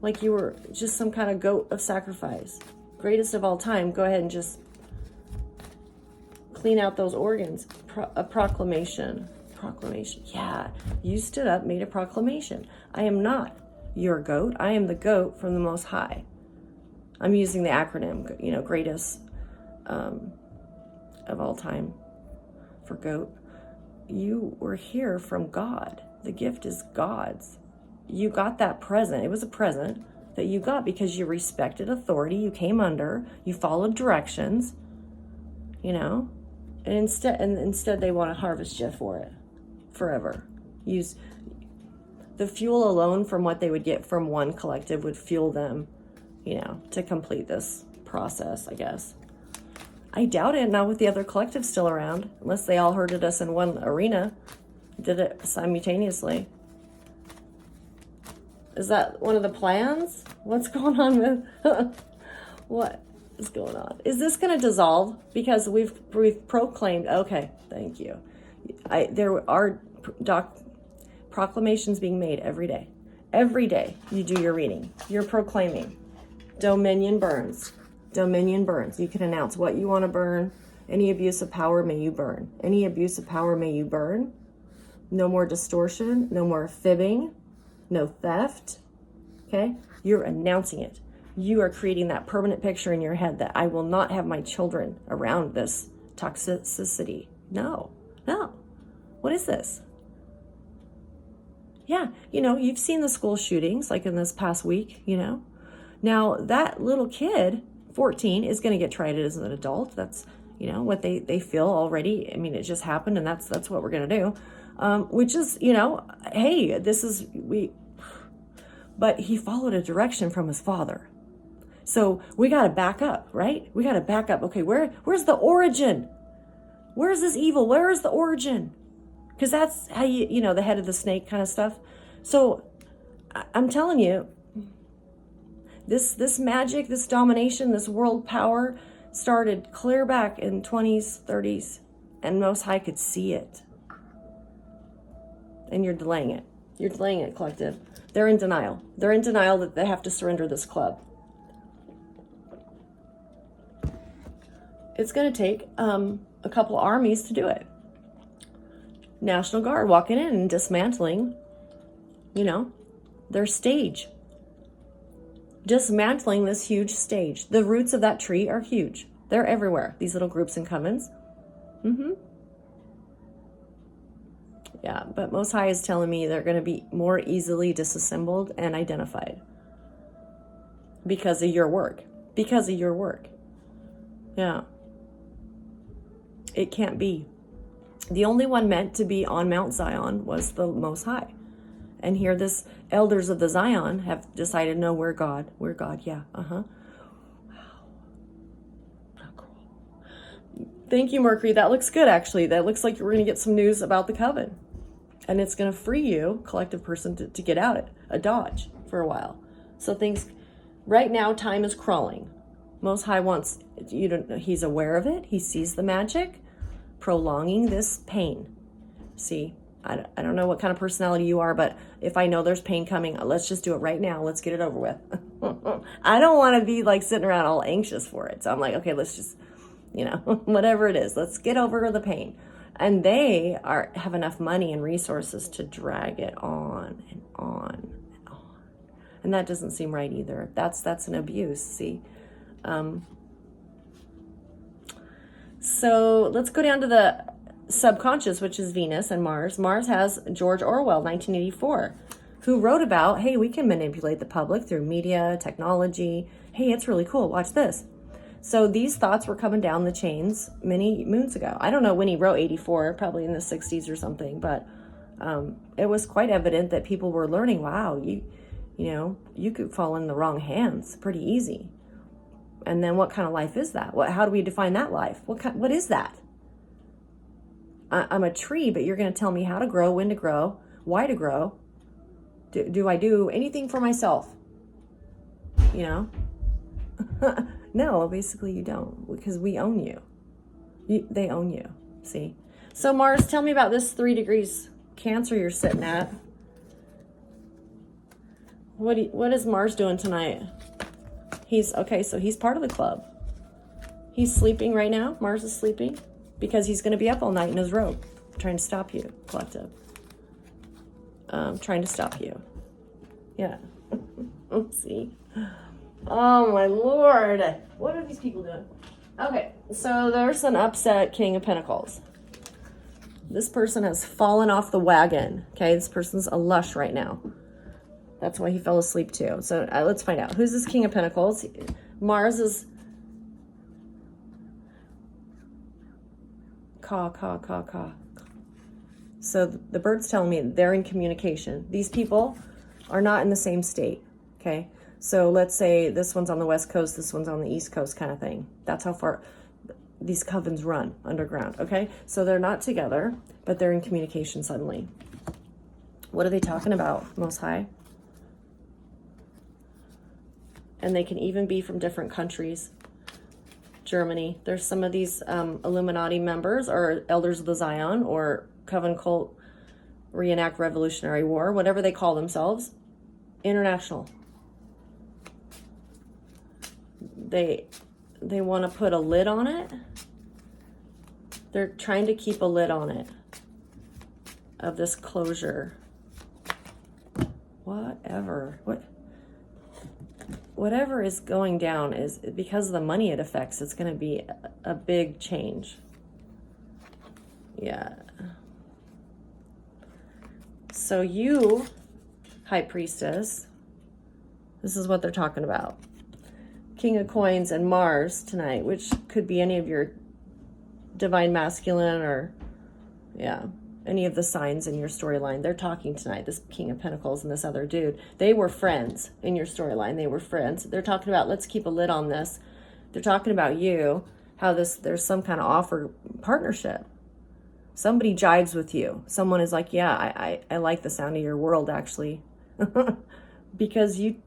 Like you were just some kind of goat of sacrifice. Greatest of all time. Go ahead and just clean out those organs. A proclamation. Proclamation. Yeah. You stood up, made a proclamation. I am not your goat. I am the goat from the Most High. I'm using the acronym, you know, greatest of all time for goat. You were here from God. The gift is God's. You got that present. It was a present that you got because you respected authority. You came under. You followed directions. You know, and instead they want to harvest you for it forever. Use the fuel alone from what they would get from one collective would fuel them, you know, to complete this process, I guess. I doubt it, not with the other collectives still around, unless they all herded us in one arena, did it simultaneously. Is that one of the plans? What's going on with, what is going on? Is this going to dissolve? Because we've proclaimed, okay, thank you. There are proclamations being made every day. Every day you do your reading. You're proclaiming. Dominion burns. Dominion burns. You can announce what you want to burn. Any abuse of power, may you burn. Any abuse of power, may you burn. No more distortion. No more fibbing. No theft. Okay? You're announcing it. You are creating that permanent picture in your head that I will not have my children around this toxicity. No. What is this? Yeah, you know, you've seen the school shootings like in this past week, you know. Now, that little kid, 14, is going to get tried as an adult. That's, you know, what they feel already. I mean, it just happened, and that's what we're going to do. Which is, you know, hey, but he followed a direction from his father. So we got to back up, right? We got to back up. Okay, where's the origin? Where's this evil? Where is the origin? Because that's how you know, the head of the snake kind of stuff. So I'm telling you, this magic, this domination, this world power started clear back in 20s, 30s, and Most High could see it. And you're delaying it. You're delaying it, collective. They're in denial. They're in denial that they have to surrender this club. It's going to take a couple armies to do it. National Guard walking in and dismantling their stage. Dismantling this huge stage. The roots of that tree are huge. They're everywhere, these little groups and covens. Yeah, but Most High is telling me they're going to be more easily disassembled and identified because of your work. Because of your work. Yeah. It can't be. The only one meant to be on Mount Zion was the Most High. And here this elders of the Zion have decided, no, we're God. We're God, yeah. Wow. Thank you, Mercury. That looks good, actually. That looks like we're going to get some news about the coven. And it's going to free you, collective person, to get out a dodge for a while. So things, right now, time is crawling. Most High wants you to, he's aware of it. He sees the magic, prolonging this pain. See, I don't know what kind of personality you are, but if I know there's pain coming, let's just do it right now. Let's get it over with. I don't want to be like sitting around all anxious for it. So I'm like, okay, let's just, whatever it is, let's get over the pain. And they have enough money and resources to drag it on and on and on. And that doesn't seem right either. That's an abuse, see? So let's go down to the subconscious, which is Venus and Mars. Mars has George Orwell, 1984, who wrote about, hey, we can manipulate the public through media, technology. Hey, it's really cool. Watch this. So these thoughts were coming down the chains many moons ago. I don't know when he wrote 84, probably in the 60s or something, but it was quite evident that people were learning, wow, you could fall in the wrong hands pretty easy. And then what kind of life is that? How do we define that life? What is that? I'm a tree, but you're going to tell me how to grow, when to grow, why to grow. Do I do anything for myself? No, basically you don't, because we own you. They own you, see? So Mars, tell me about this 3 degrees Cancer you're sitting at. What is Mars doing tonight? So he's part of the club. He's sleeping right now. Mars is sleeping because he's going to be up all night in his robe, trying to stop you, collective. Trying to stop you. Yeah. See? Oh, my Lord. What are these people doing? Okay, so there's an upset King of Pentacles. This person has fallen off the wagon. Okay, this person's a lush right now. That's why he fell asleep too. So let's find out. Who's this King of Pentacles? Mars is... Caw. So the bird's telling me they're in communication. These people are not in the same state, okay? So let's say this one's on the West Coast, this one's on the East Coast kind of thing. That's how far these covens run underground, okay? So they're not together, but they're in communication suddenly. What are they talking about, Most High? And they can even be from different countries. Germany. There's some of these Illuminati members or elders of the Zion or Coven Cult Reenact Revolutionary War, whatever they call themselves. International. They want to put a lid on it. They're trying to keep a lid on it. Of this closure. Whatever is going down is because of the money it affects. It's going to be a big change. Yeah. So you, High Priestess, this is what they're talking about. King of Coins and Mars tonight, which could be any of your divine masculine or, any of the signs in your storyline. They're talking tonight, this King of Pentacles and this other dude. They were friends in your storyline. They were friends. They're talking about, let's keep a lid on this. They're talking about you, how there's some kind of offer partnership. Somebody jives with you. Someone is like, yeah, I like the sound of your world, actually. Because you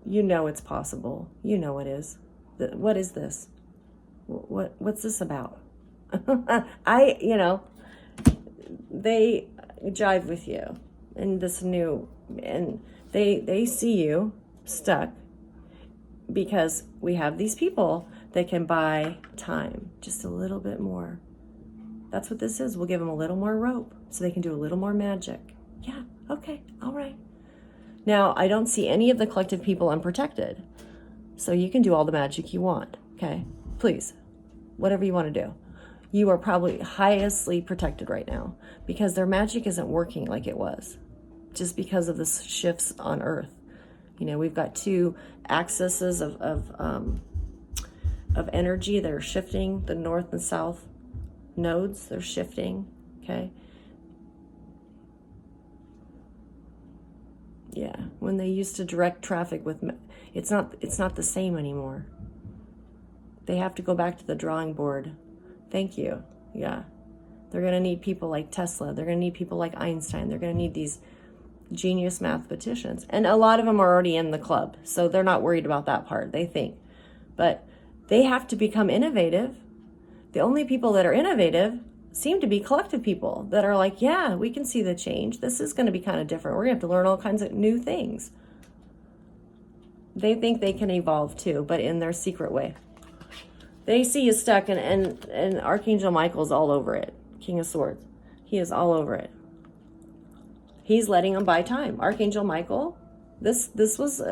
know it's possible. You know it is. What is this? What's this about? They jive with you in this new, and they see you stuck because we have these people that can buy time, just a little bit more. That's what this is. We'll give them a little more rope so they can do a little more magic. Yeah, okay, all right. Now, I don't see any of the collective people unprotected. So you can do all the magic you want, okay? Please, whatever you want to do. You are probably highestly protected right now because their magic isn't working like it was just because of the shifts on Earth. You know, we've got two axes of energy that are shifting, the north and south nodes, they're shifting, okay? Yeah, when they used to direct traffic with, it's not the same anymore. They have to go back to the drawing board. Thank you. Yeah. They're going to need people like Tesla. They're going to need people like Einstein. They're going to need these genius mathematicians. And a lot of them are already in the club, so they're not worried about that part, they think. But they have to become innovative. The only people that are innovative seem to be collective people that are like, yeah, we can see the change. This is going to be kind of different. We're going to have to learn all kinds of new things. They think they can evolve too, but in their secret way. They see you stuck, and Archangel Michael's all over it. King of Swords. He is all over it. He's letting them buy time. Archangel Michael, this was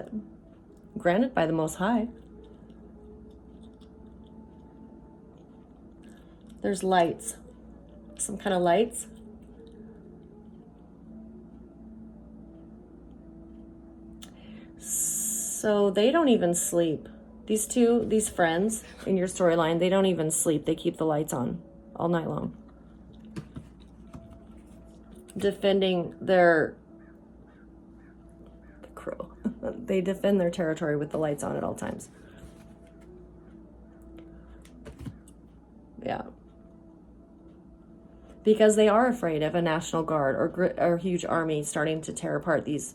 granted by the Most High. There's lights. Some kind of lights. So they don't even sleep. These friends in your storyline, they don't even sleep. They keep the lights on all night long. Defending their crow. They defend their territory with the lights on at all times. Yeah. Because they are afraid of a National Guard or a huge army starting to tear apart these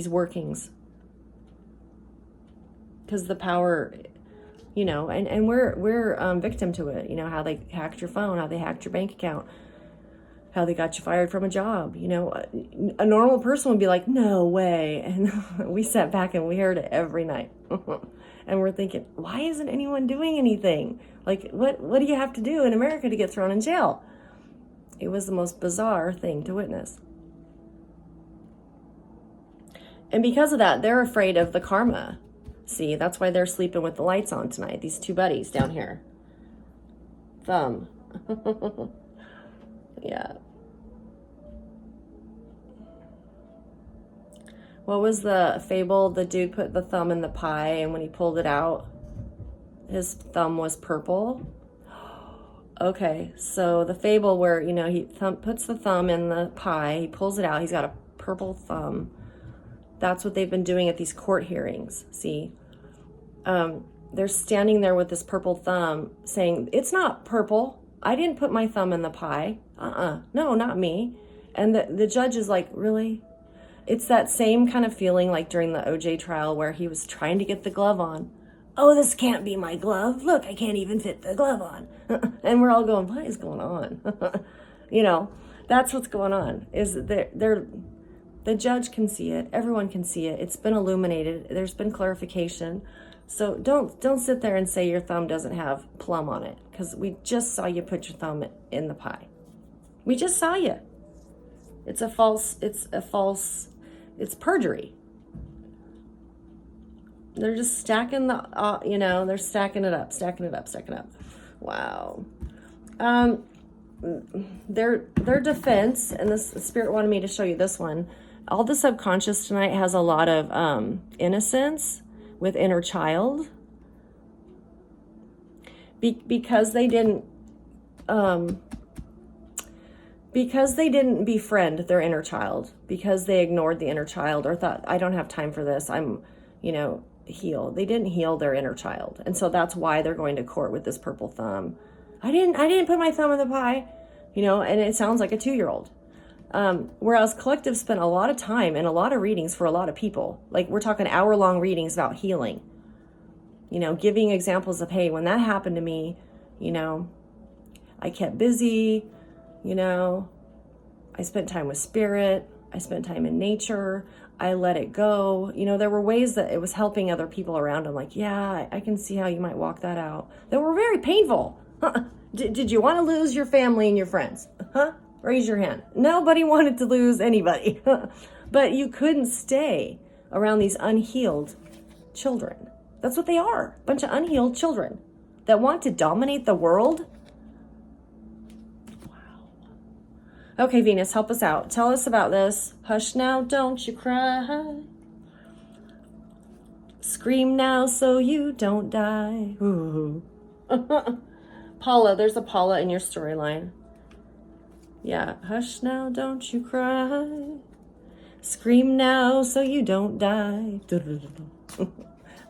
workings. Because the power, you know, and we're victim to it. You know, how they hacked your phone, how they hacked your bank account, how they got you fired from a job. You know, a normal person would be like, no way. And we sat back and we heard it every night. And we're thinking, why isn't anyone doing anything? Like, what do you have to do in America to get thrown in jail? It was the most bizarre thing to witness. And because of that, they're afraid of the karma. See, that's why they're sleeping with the lights on tonight. These two buddies down here. Thumb. Yeah. What was the fable? The dude put the thumb in the pie, and when he pulled it out, his thumb was purple. Okay, so the fable where, you know, he puts the thumb in the pie, he pulls it out, he's got a purple thumb. That's what they've been doing at these court hearings, see? They're standing there with this purple thumb saying, it's not purple. I didn't put my thumb in the pie. No, not me. And the judge is like, really? It's that same kind of feeling like during the OJ trial where he was trying to get the glove on. Oh, this can't be my glove. Look, I can't even fit the glove on. And we're all going, what is going on? You know, that's what's going on. Is the judge can see it. Everyone can see it. It's been illuminated. There's been clarification. So don't sit there and say your thumb doesn't have plum on it, because we just saw you put your thumb in the pie. We just saw you. It's perjury. They're just stacking they're stacking it up. Wow. Their defense, and the spirit wanted me to show you this one. All the subconscious tonight has a lot of innocence with inner child. Because they didn't befriend their inner child, because they ignored the inner child or thought, I don't have time for this, I'm, heal. They didn't heal their inner child. And so that's why they're going to court with this purple thumb. I didn't put my thumb in the pie, and it sounds like a 2-year-old. Whereas collective spent a lot of time and a lot of readings for a lot of people. Like, we're talking hour-long readings about healing, giving examples of, hey, when that happened to me, I kept busy, I spent time with spirit, I spent time in nature, I let it go. There were ways that it was helping other people around. I'm like, yeah, I can see how you might walk that out. That were very painful. Did you want to lose your family and your friends? Raise your hand. Nobody wanted to lose anybody. But you couldn't stay around these unhealed children. That's what they are. A bunch of unhealed children that want to dominate the world. Wow. Okay, Venus, help us out. Tell us about this. Hush now, don't you cry. Scream now so you don't die. Ooh. Paula, there's a Paula in your storyline. Yeah, hush now, don't you cry. Scream now so you don't die.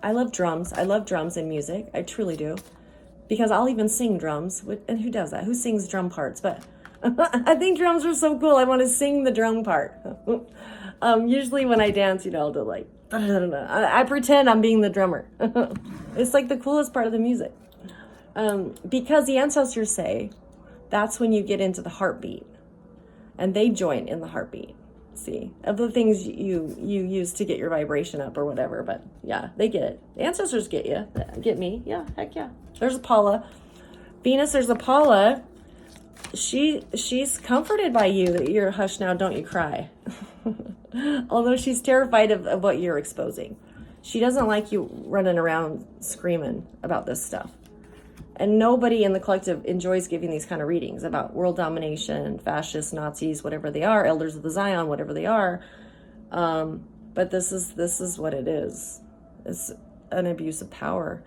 I love drums. I love drums and music. I truly do. Because I'll even sing drums. And who does that? Who sings drum parts? But I think drums are so cool. I want to sing the drum part. Usually when I dance, I'll do like, I pretend I'm being the drummer. It's like the coolest part of the music. Because the ancestors say that's when you get into the heartbeat. And they join in the heartbeat. See, of the things you use to get your vibration up or whatever. But yeah, they get it. The ancestors get you. Get me. Yeah, heck yeah. There's a Paula. Venus, there's a Paula. She's comforted by you that you're hush now, don't you cry. Although she's terrified of what you're exposing. She doesn't like you running around screaming about this stuff. And nobody in the collective enjoys giving these kind of readings about world domination, fascists, Nazis, whatever they are, elders of the Zion, whatever they are. But this is what it is. It's an abuse of power.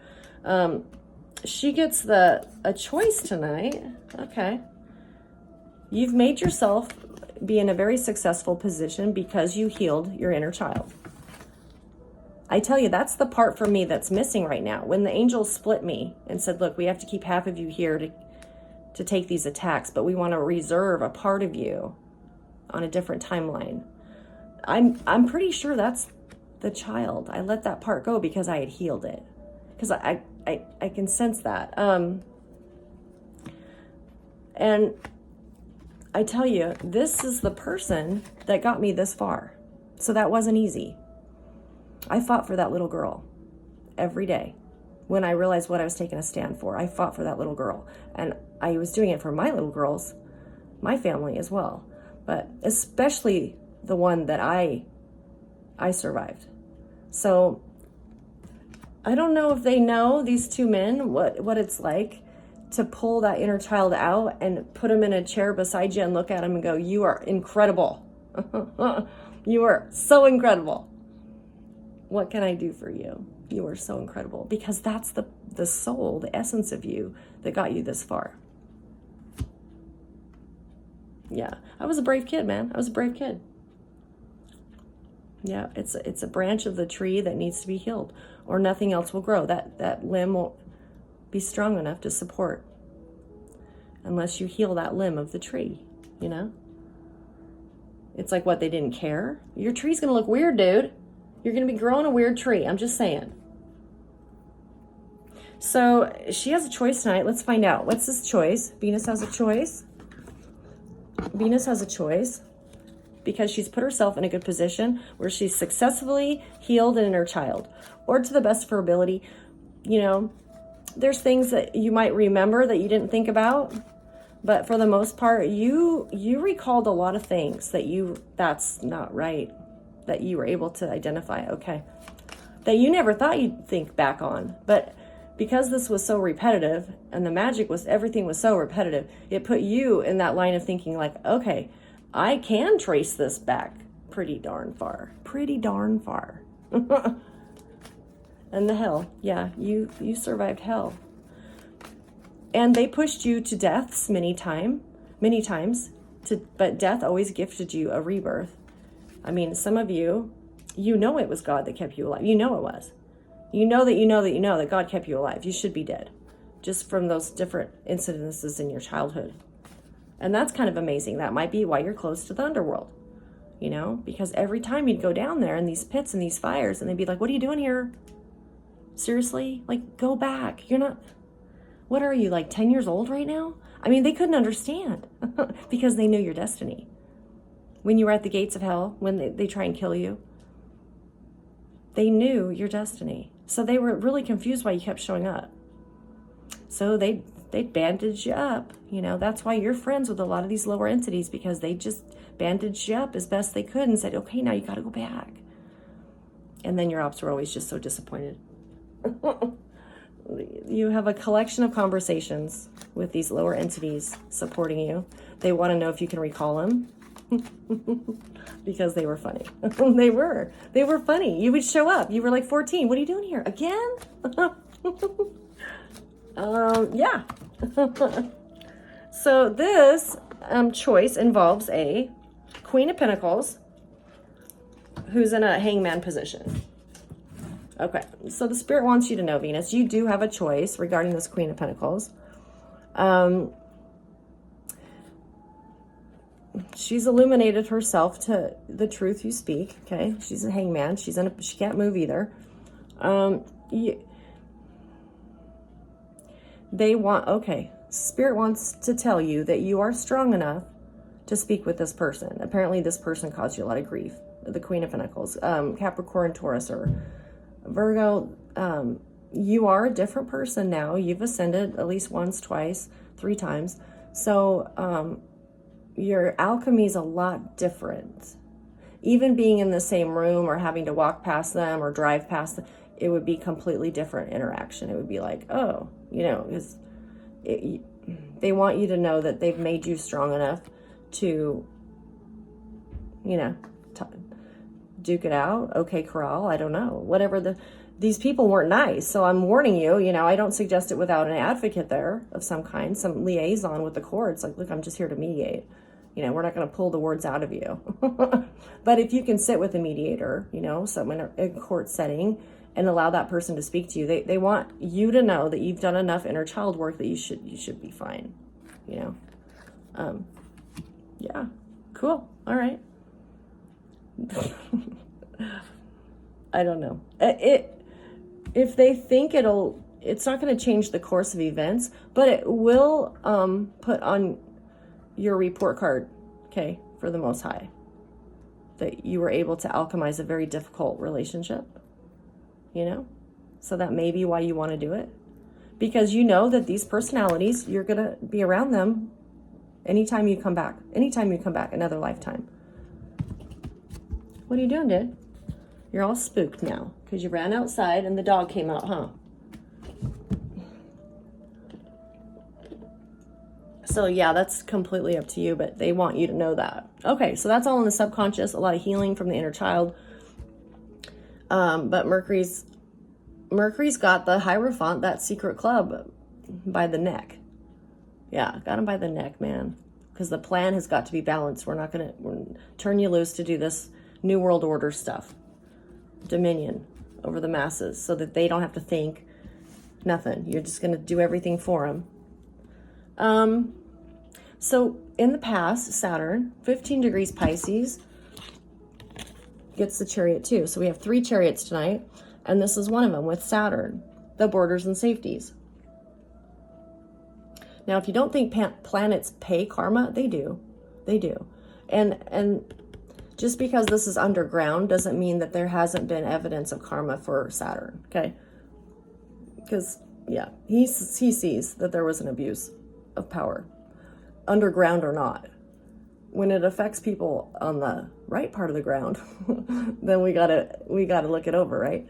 She gets a choice tonight. Okay. You've made yourself be in a very successful position because you healed your inner child. I tell you, that's the part for me that's missing right now. When the angels split me and said, look, we have to keep half of you here to take these attacks, but we want to reserve a part of you on a different timeline. I'm pretty sure that's the child. I let that part go because I had healed it. Because I can sense that. And I tell you, this is the person that got me this far. So that wasn't easy. I fought for that little girl every day. When I realized what I was taking a stand for, I fought for that little girl. And I was doing it for my little girls, my family as well. But especially the one that I survived. So I don't know if they know, these two men, what it's like to pull that inner child out and put him in a chair beside you and look at him and go, you are incredible. You are so incredible. What can I do for you? You are so incredible. Because that's the soul, the essence of you that got you this far. Yeah, I was a brave kid, man. I was a brave kid. Yeah, it's a branch of the tree that needs to be healed, or nothing else will grow. That limb won't be strong enough to support unless you heal that limb of the tree, It's like, what, they didn't care? Your tree's going to look weird, dude. You're going to be growing a weird tree. I'm just saying. So she has a choice tonight. Let's find out. What's this choice? Venus has a choice. Venus has a choice because she's put herself in a good position where she's successfully healed an inner child, or to the best of her ability. There's things that you might remember that you didn't think about, but for the most part, you recalled a lot of things that's not right, that you were able to identify, okay, that you never thought you'd think back on. But because this was so repetitive and the magic was, everything was so repetitive, it put you in that line of thinking like, okay, I can trace this back pretty darn far. And the hell, yeah, you survived hell. And they pushed you to deaths many times, but death always gifted you a rebirth. I mean, some of you, it was God that kept you alive. It was. That God kept you alive. You should be dead, just from those different incidences in your childhood. And that's kind of amazing. That might be why you're close to the underworld, because every time you'd go down there in these pits and these fires, and they'd be like, what are you doing here? Seriously? Like, go back. You're not, what are you, like 10 years old right now? I mean, they couldn't understand because they knew your destiny. When you were at the gates of hell, when they try and kill you, they knew your destiny. So they were really confused why you kept showing up. So they bandaged you up. That's why you're friends with a lot of these lower entities, because they just bandaged you up as best they could and said, okay, now you got to go back. And then your ops were always just so disappointed. You have a collection of conversations with these lower entities supporting you. They want to know if you can recall them. Because they were funny. They were funny. You would show up. You were like 14. What are you doing here? Again? Yeah. So this choice involves a Queen of Pentacles who's in a hangman position. Okay, so the Spirit wants you to know, Venus, you do have a choice regarding this Queen of Pentacles. She's illuminated herself to the truth you speak, okay? She's a hangman. She can't move either. Spirit wants to tell you that you are strong enough to speak with this person. Apparently this person caused you a lot of grief. The Queen of Pentacles, Capricorn, Taurus, or Virgo, you are a different person now. You've ascended at least once, twice, 3 times. So your alchemy is a lot different. Even being in the same room or having to walk past them or drive past them, it would be completely different interaction. It would be like, oh, because they want you to know that they've made you strong enough to, duke it out. Okay, corral. I don't know. Whatever these people weren't nice. So I'm warning you, I don't suggest it without an advocate there of some kind, some liaison with the courts. Like, look, I'm just here to mediate. We're not going to pull the words out of you. But if you can sit with a mediator, someone in a court setting and allow that person to speak to you, they want you to know that you've done enough inner child work that you should be fine. Yeah, cool. All right. I don't know. If they think it's not going to change the course of events, but it will put on your report card, okay, for the Most High, that you were able to alchemize a very difficult relationship, so that may be why you want to do it, because that these personalities, you're going to be around them anytime you come back, another lifetime. What are you doing, dude? You're all spooked now because you ran outside and the dog came out, huh? So yeah, that's completely up to you, but they want you to know that. Okay, so that's all in the subconscious, a lot of healing from the inner child. But Mercury's got the Hierophant, that secret club, by the neck. Yeah, got him by the neck, man. Because the plan has got to be balanced. We're turn you loose to do this New World Order stuff. Dominion over the masses so that they don't have to think nothing. You're just going to do everything for them. So in the past, Saturn, 15 degrees Pisces, gets the Chariot too. So we have 3 chariots tonight, and this is one of them with Saturn, the borders and safeties. Now, if you don't think planets pay karma, they do. They do. And just because this is underground doesn't mean that there hasn't been evidence of karma for Saturn, okay? Because, yeah, he sees that there was an abuse of power, underground or not. When it affects people on the right part of the ground, then we gotta look it over, right?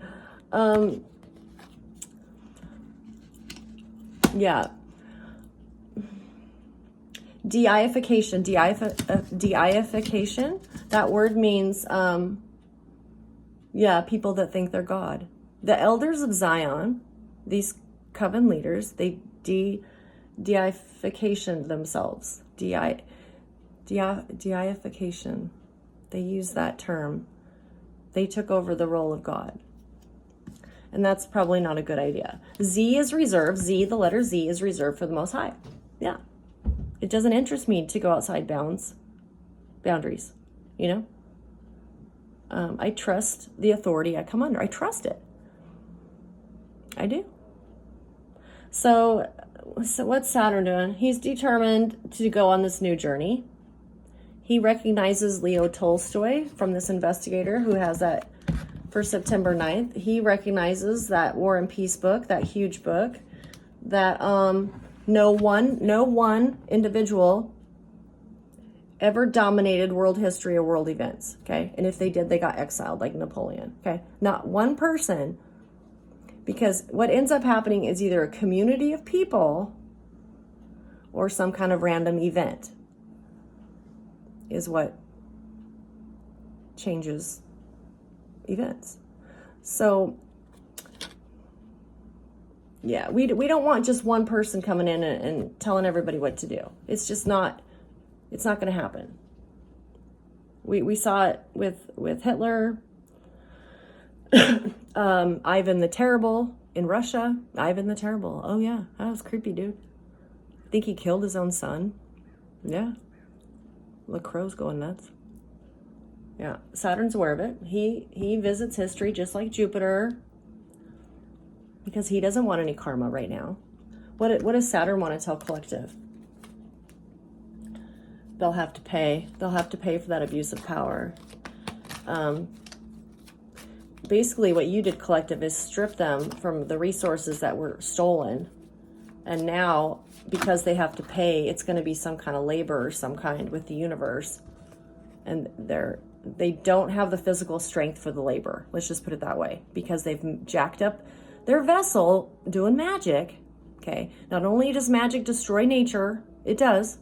Yeah. Deification, that word means, people that think they're God. The elders of Zion, these coven leaders, they deification themselves. Deification. They use that term. They took over the role of God. And that's probably not a good idea. Z is reserved. Z, the letter Z, is reserved for the Most High. Yeah. It doesn't interest me to go outside boundaries, I trust the authority I come under. I trust it. I do. So what's Saturn doing? He's determined to go on this new journey. He recognizes Leo Tolstoy from this investigator who has that for September 9th. He recognizes that War and Peace book, that huge book, that no one individual ever dominated world history or world events, okay? And if they did, they got exiled like Napoleon, okay? Not one person, because what ends up happening is either a community of people or some kind of random event is what changes events. So yeah, we don't want just one person coming in and telling everybody what to do. It's just not, it's not going to happen. We saw it with Hitler, Ivan the Terrible in Russia. Ivan the Terrible. Oh yeah, that was creepy, dude. I think he killed his own son. Yeah. The crow's going nuts. Yeah, Saturn's aware of it. He visits history just like Jupiter, because he doesn't want any karma right now. What does Saturn want to tell collective? They'll have to pay. They'll have to pay for that abuse of power. Basically, what you did, collective, is strip them from the resources that were stolen. And now, because they have to pay, it's going to be some kind of labor or some kind with the universe. And they don't have the physical strength for the labor. Let's just put it that way. Because they've jacked up their vessel doing magic. Okay. Not only does magic destroy nature, it does.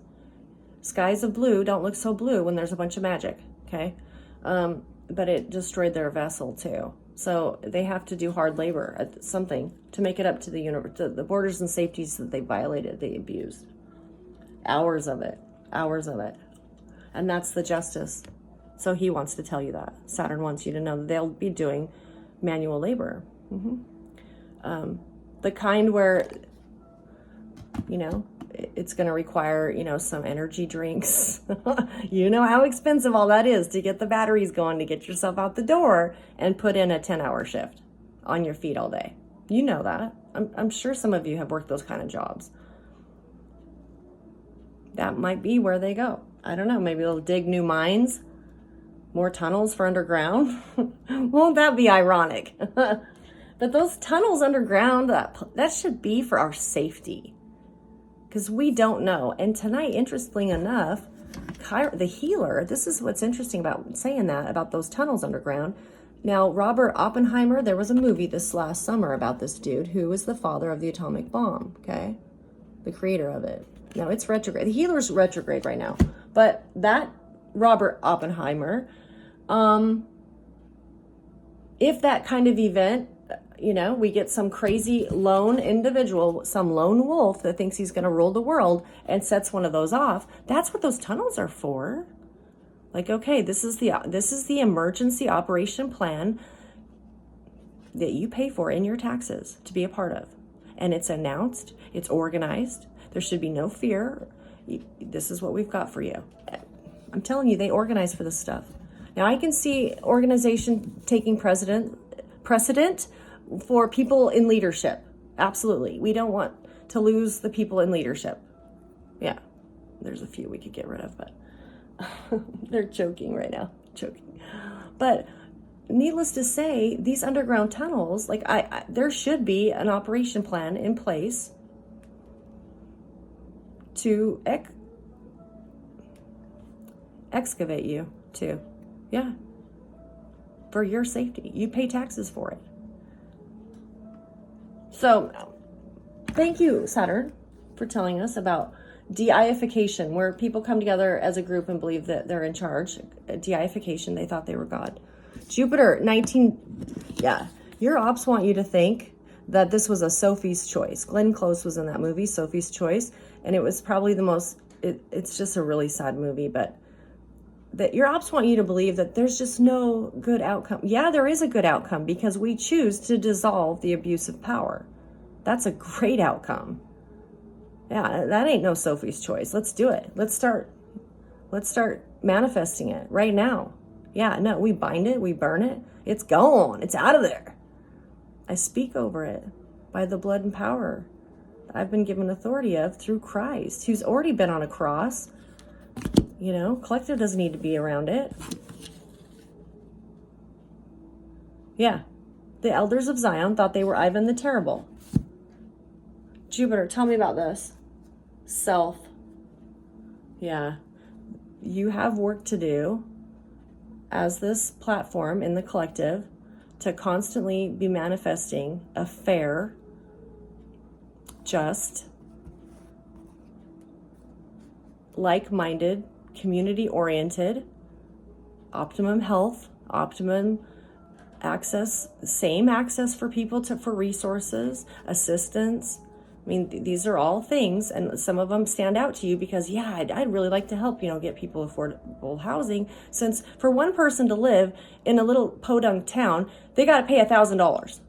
Skies of blue don't look so blue when there's a bunch of magic. Okay. But it destroyed their vessel too. So they have to do hard labor at something to make it up to the universe, to the borders and safeties that they violated, they abused. Hours of it. And that's the justice. So he wants to tell you that. Saturn wants you to know that they'll be doing manual labor. The kind where, it's going to require, some energy drinks. You know how expensive all that is to get the batteries going, to get yourself out the door and put in a 10-hour shift on your feet all day. You know that. I'm sure some of you have worked those kind of jobs. That might be where they go. I don't know. Maybe they'll dig new mines, more tunnels for underground. Won't that be ironic? But those tunnels underground, that should be for our safety. Because we don't know. And tonight, interestingly enough, the healer, this is what's interesting about saying that, about those tunnels underground. Now, Robert Oppenheimer, there was a movie this last summer about this dude who was the father of the atomic bomb, okay? The creator of it. Now, it's retrograde. The healer's retrograde right now. But that Robert Oppenheimer, if that kind of event, we get some crazy lone individual, some lone wolf that thinks he's going to rule the world and sets one of those off. That's what those tunnels are for. Like, okay, this is the emergency operation plan that you pay for in your taxes to be a part of. And it's announced, it's organized. There should be no fear. This is what we've got for you. I'm telling you, they organize for this stuff. Now, I can see organization taking precedent for people in leadership. Absolutely. We don't want to lose the people in leadership. Yeah, there's a few we could get rid of, but they're choking right now. But needless to say, these underground tunnels, like there should be an operation plan in place to excavate you too. Yeah. For your safety. You pay taxes for it. So, thank you, Saturn, for telling us about deification, where people come together as a group and believe that they're in charge. Deification, they thought they were God. Jupiter, your ops want you to think that this was a Sophie's Choice. Glenn Close was in that movie, Sophie's Choice, and it was probably the most, it's just a really sad movie, but that your ops want you to believe that there's just no good outcome. Yeah, there is a good outcome because we choose to dissolve the abuse of power. That's a great outcome. Yeah, that ain't no Sophie's Choice. Let's do it. Let's start manifesting it right now. Yeah, no, we bind it, we burn it. It's gone. It's out of there. I speak over it by the blood and power I've been given authority of through Christ, who's already been on a cross. Collective doesn't need to be around it. Yeah. The elders of Zion thought they were Ivan the Terrible. Jupiter, tell me about this. Self. Yeah. you have work to do as this platform in the collective to constantly be manifesting a fair, just, like-minded, community-oriented, optimum health, optimum access, same access for people for resources, assistance. I mean, these are all things, and some of them stand out to you because, yeah, I'd really like to help, get people affordable housing, since for one person to live in a little podunk town, they got to pay $1,000.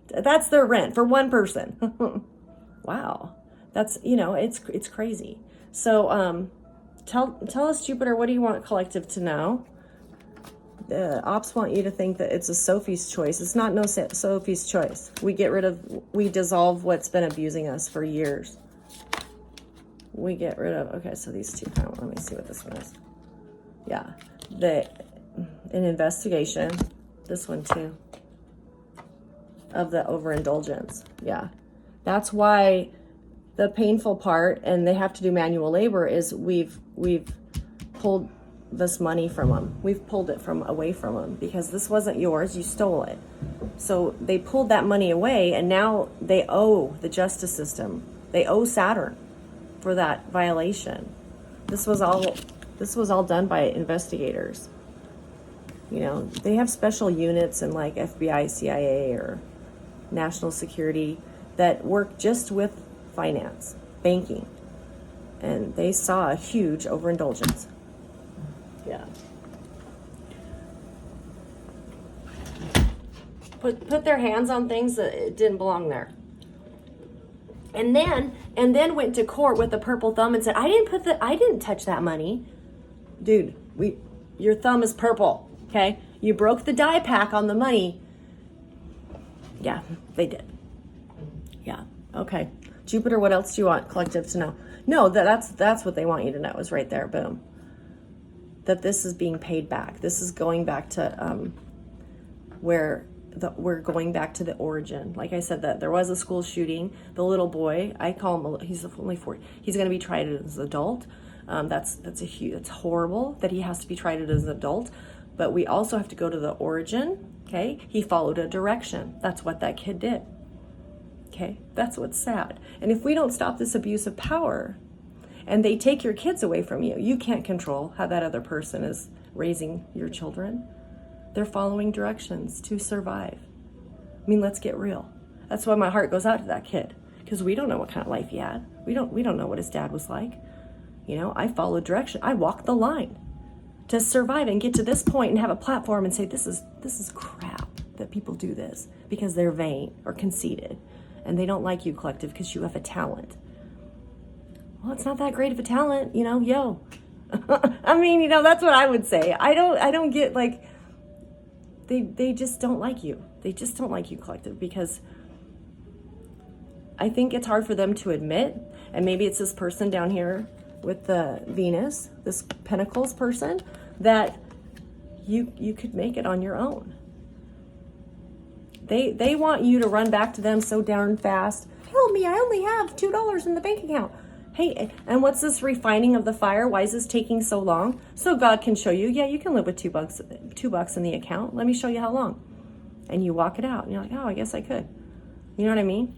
That's their rent for one person. Wow. That's, it's crazy. So tell us, Jupiter, what do you want collective to know? The ops want you to think that it's a Sophie's choice. It's not Sophie's choice. We dissolve what's been abusing us for years. We get rid of, okay, so these two, let me see what this one is. Yeah, an investigation, this one too, of the overindulgence. Yeah, that's why the painful part, and they have to do manual labor, is we've pulled this money from them. We've pulled it away from them because this wasn't yours. You stole it. So they pulled that money away, and now they owe the justice system. They owe Saturn for that violation. This was all done by investigators. They have special units in like FBI, CIA, or national security that work just with finance, banking, and they saw a huge overindulgence. Yeah. Put their hands on things that it didn't belong there. And then went to court with a purple thumb and said, I didn't touch that money. Dude, your thumb is purple, okay? You broke the die pack on the money. Yeah, they did. Yeah, okay. Jupiter, what else do you want collective to know? No, that's what they want you to know, is right there, boom. That this is being paid back. This is going back to we're going back to the origin. Like I said, that there was a school shooting. The little boy, I call him, he's only 4. He's going to be tried as an adult. It's horrible that he has to be tried as an adult. But we also have to go to the origin. Okay, he followed a direction. That's what that kid did. Okay, that's what's sad. And if we don't stop this abuse of power, and they take your kids away from you, you can't control how that other person is raising your children. They're following directions to survive. I mean, let's get real. That's why my heart goes out to that kid, because we don't know what kind of life he had. We don't know what his dad was like. I followed direction. I walked the line to survive and get to this point and have a platform and say, this is crap that people do this because they're vain or conceited and they don't like you, collective, because you have a talent. Well, it's not that great of a talent, yo. I mean, that's what I would say. I don't get, like, they just don't like you. They just don't like you, collective, because I think it's hard for them to admit, and maybe it's this person down here with the Venus, this Pentacles person, that you could make it on your own. They want you to run back to them so darn fast. Help me, I only have $2 in the bank account. Hey, and what's this refining of the fire? Why is this taking so long? So God can show you, yeah, you can live with $2 in the account. Let me show you how long. And you walk it out. And you're like, oh, I guess I could. You know what I mean?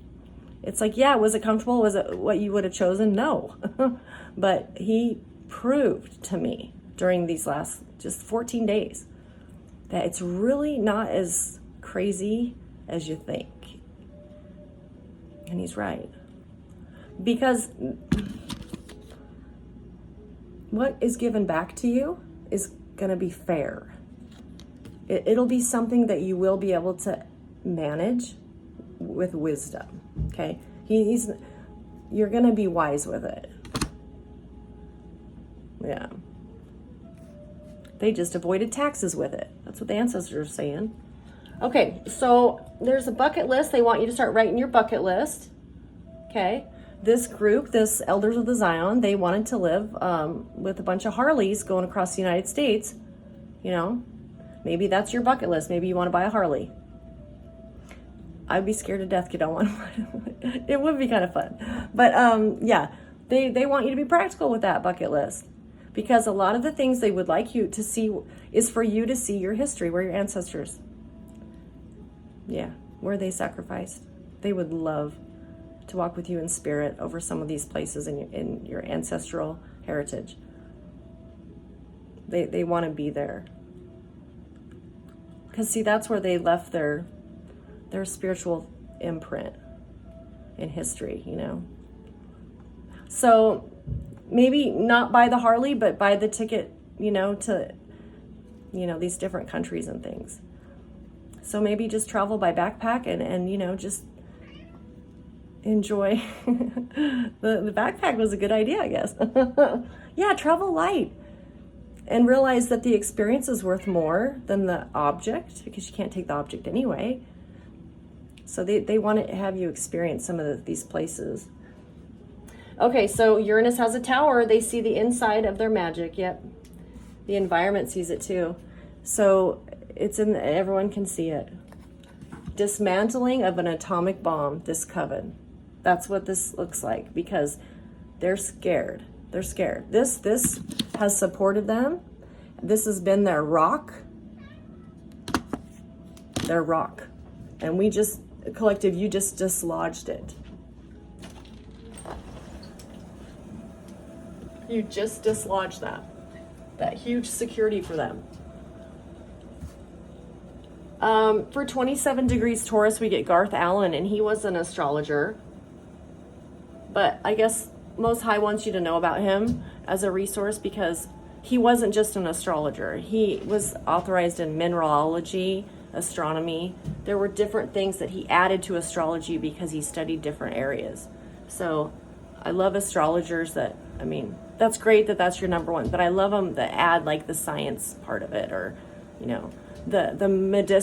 It's like, yeah, was it comfortable? Was it what you would have chosen? No. But he proved to me during these last just 14 days that it's really not as crazy as you think. And he's right. Because what is given back to you is going to be fair. It'll be something that you will be able to manage with wisdom. Okay? You're going to be wise with it. Yeah. They just avoided taxes with it. That's what the ancestors are saying. Okay, so there's a bucket list. They want you to start writing your bucket list. Okay? This group, this Elders of the Zion, they wanted to live with a bunch of Harleys going across the United States. Maybe that's your bucket list. Maybe you want to buy a Harley. I'd be scared to death if you don't want to buy one. It would be kind of fun. But yeah, they want you to be practical with that bucket list. because a lot of the things they would like you to see is for you to see your history, where your ancestors, where they sacrificed. They would love to walk with you in spirit over some of these places in your ancestral heritage. They want to be there. Because see, that's where they left their spiritual imprint in history, you know. So maybe not buy the Harley, but buy the ticket, you know, to, you know, these different countries and things. So maybe just travel by backpack and you know, just enjoy. The backpack was a good idea, I guess. Yeah, travel light. And realize that the experience is worth more than the object, because you can't take the object anyway. So they want to have you experience some of these places. Okay, so Uranus has a tower. They see the inside of their magic. Yep. The environment sees it too. So it's everyone can see it. Dismantling of an atomic bomb, this coven. That's what this looks like, because they're scared. They're scared. This has supported them. This has been their rock. Their rock. And we just, collective, you just dislodged it. You just dislodged that. That huge security for them. For 27 degrees Taurus, we get Garth Allen, and he was an astrologer. But I guess Most High wants you to know about him as a resource, because he wasn't just an astrologer. He was authorized in mineralogy, astronomy. There were different things that he added to astrology because he studied different areas. So I love astrologers that, I mean, that's great that that's your number one, but I love them that add like the science part of it, or, you know, the medicinal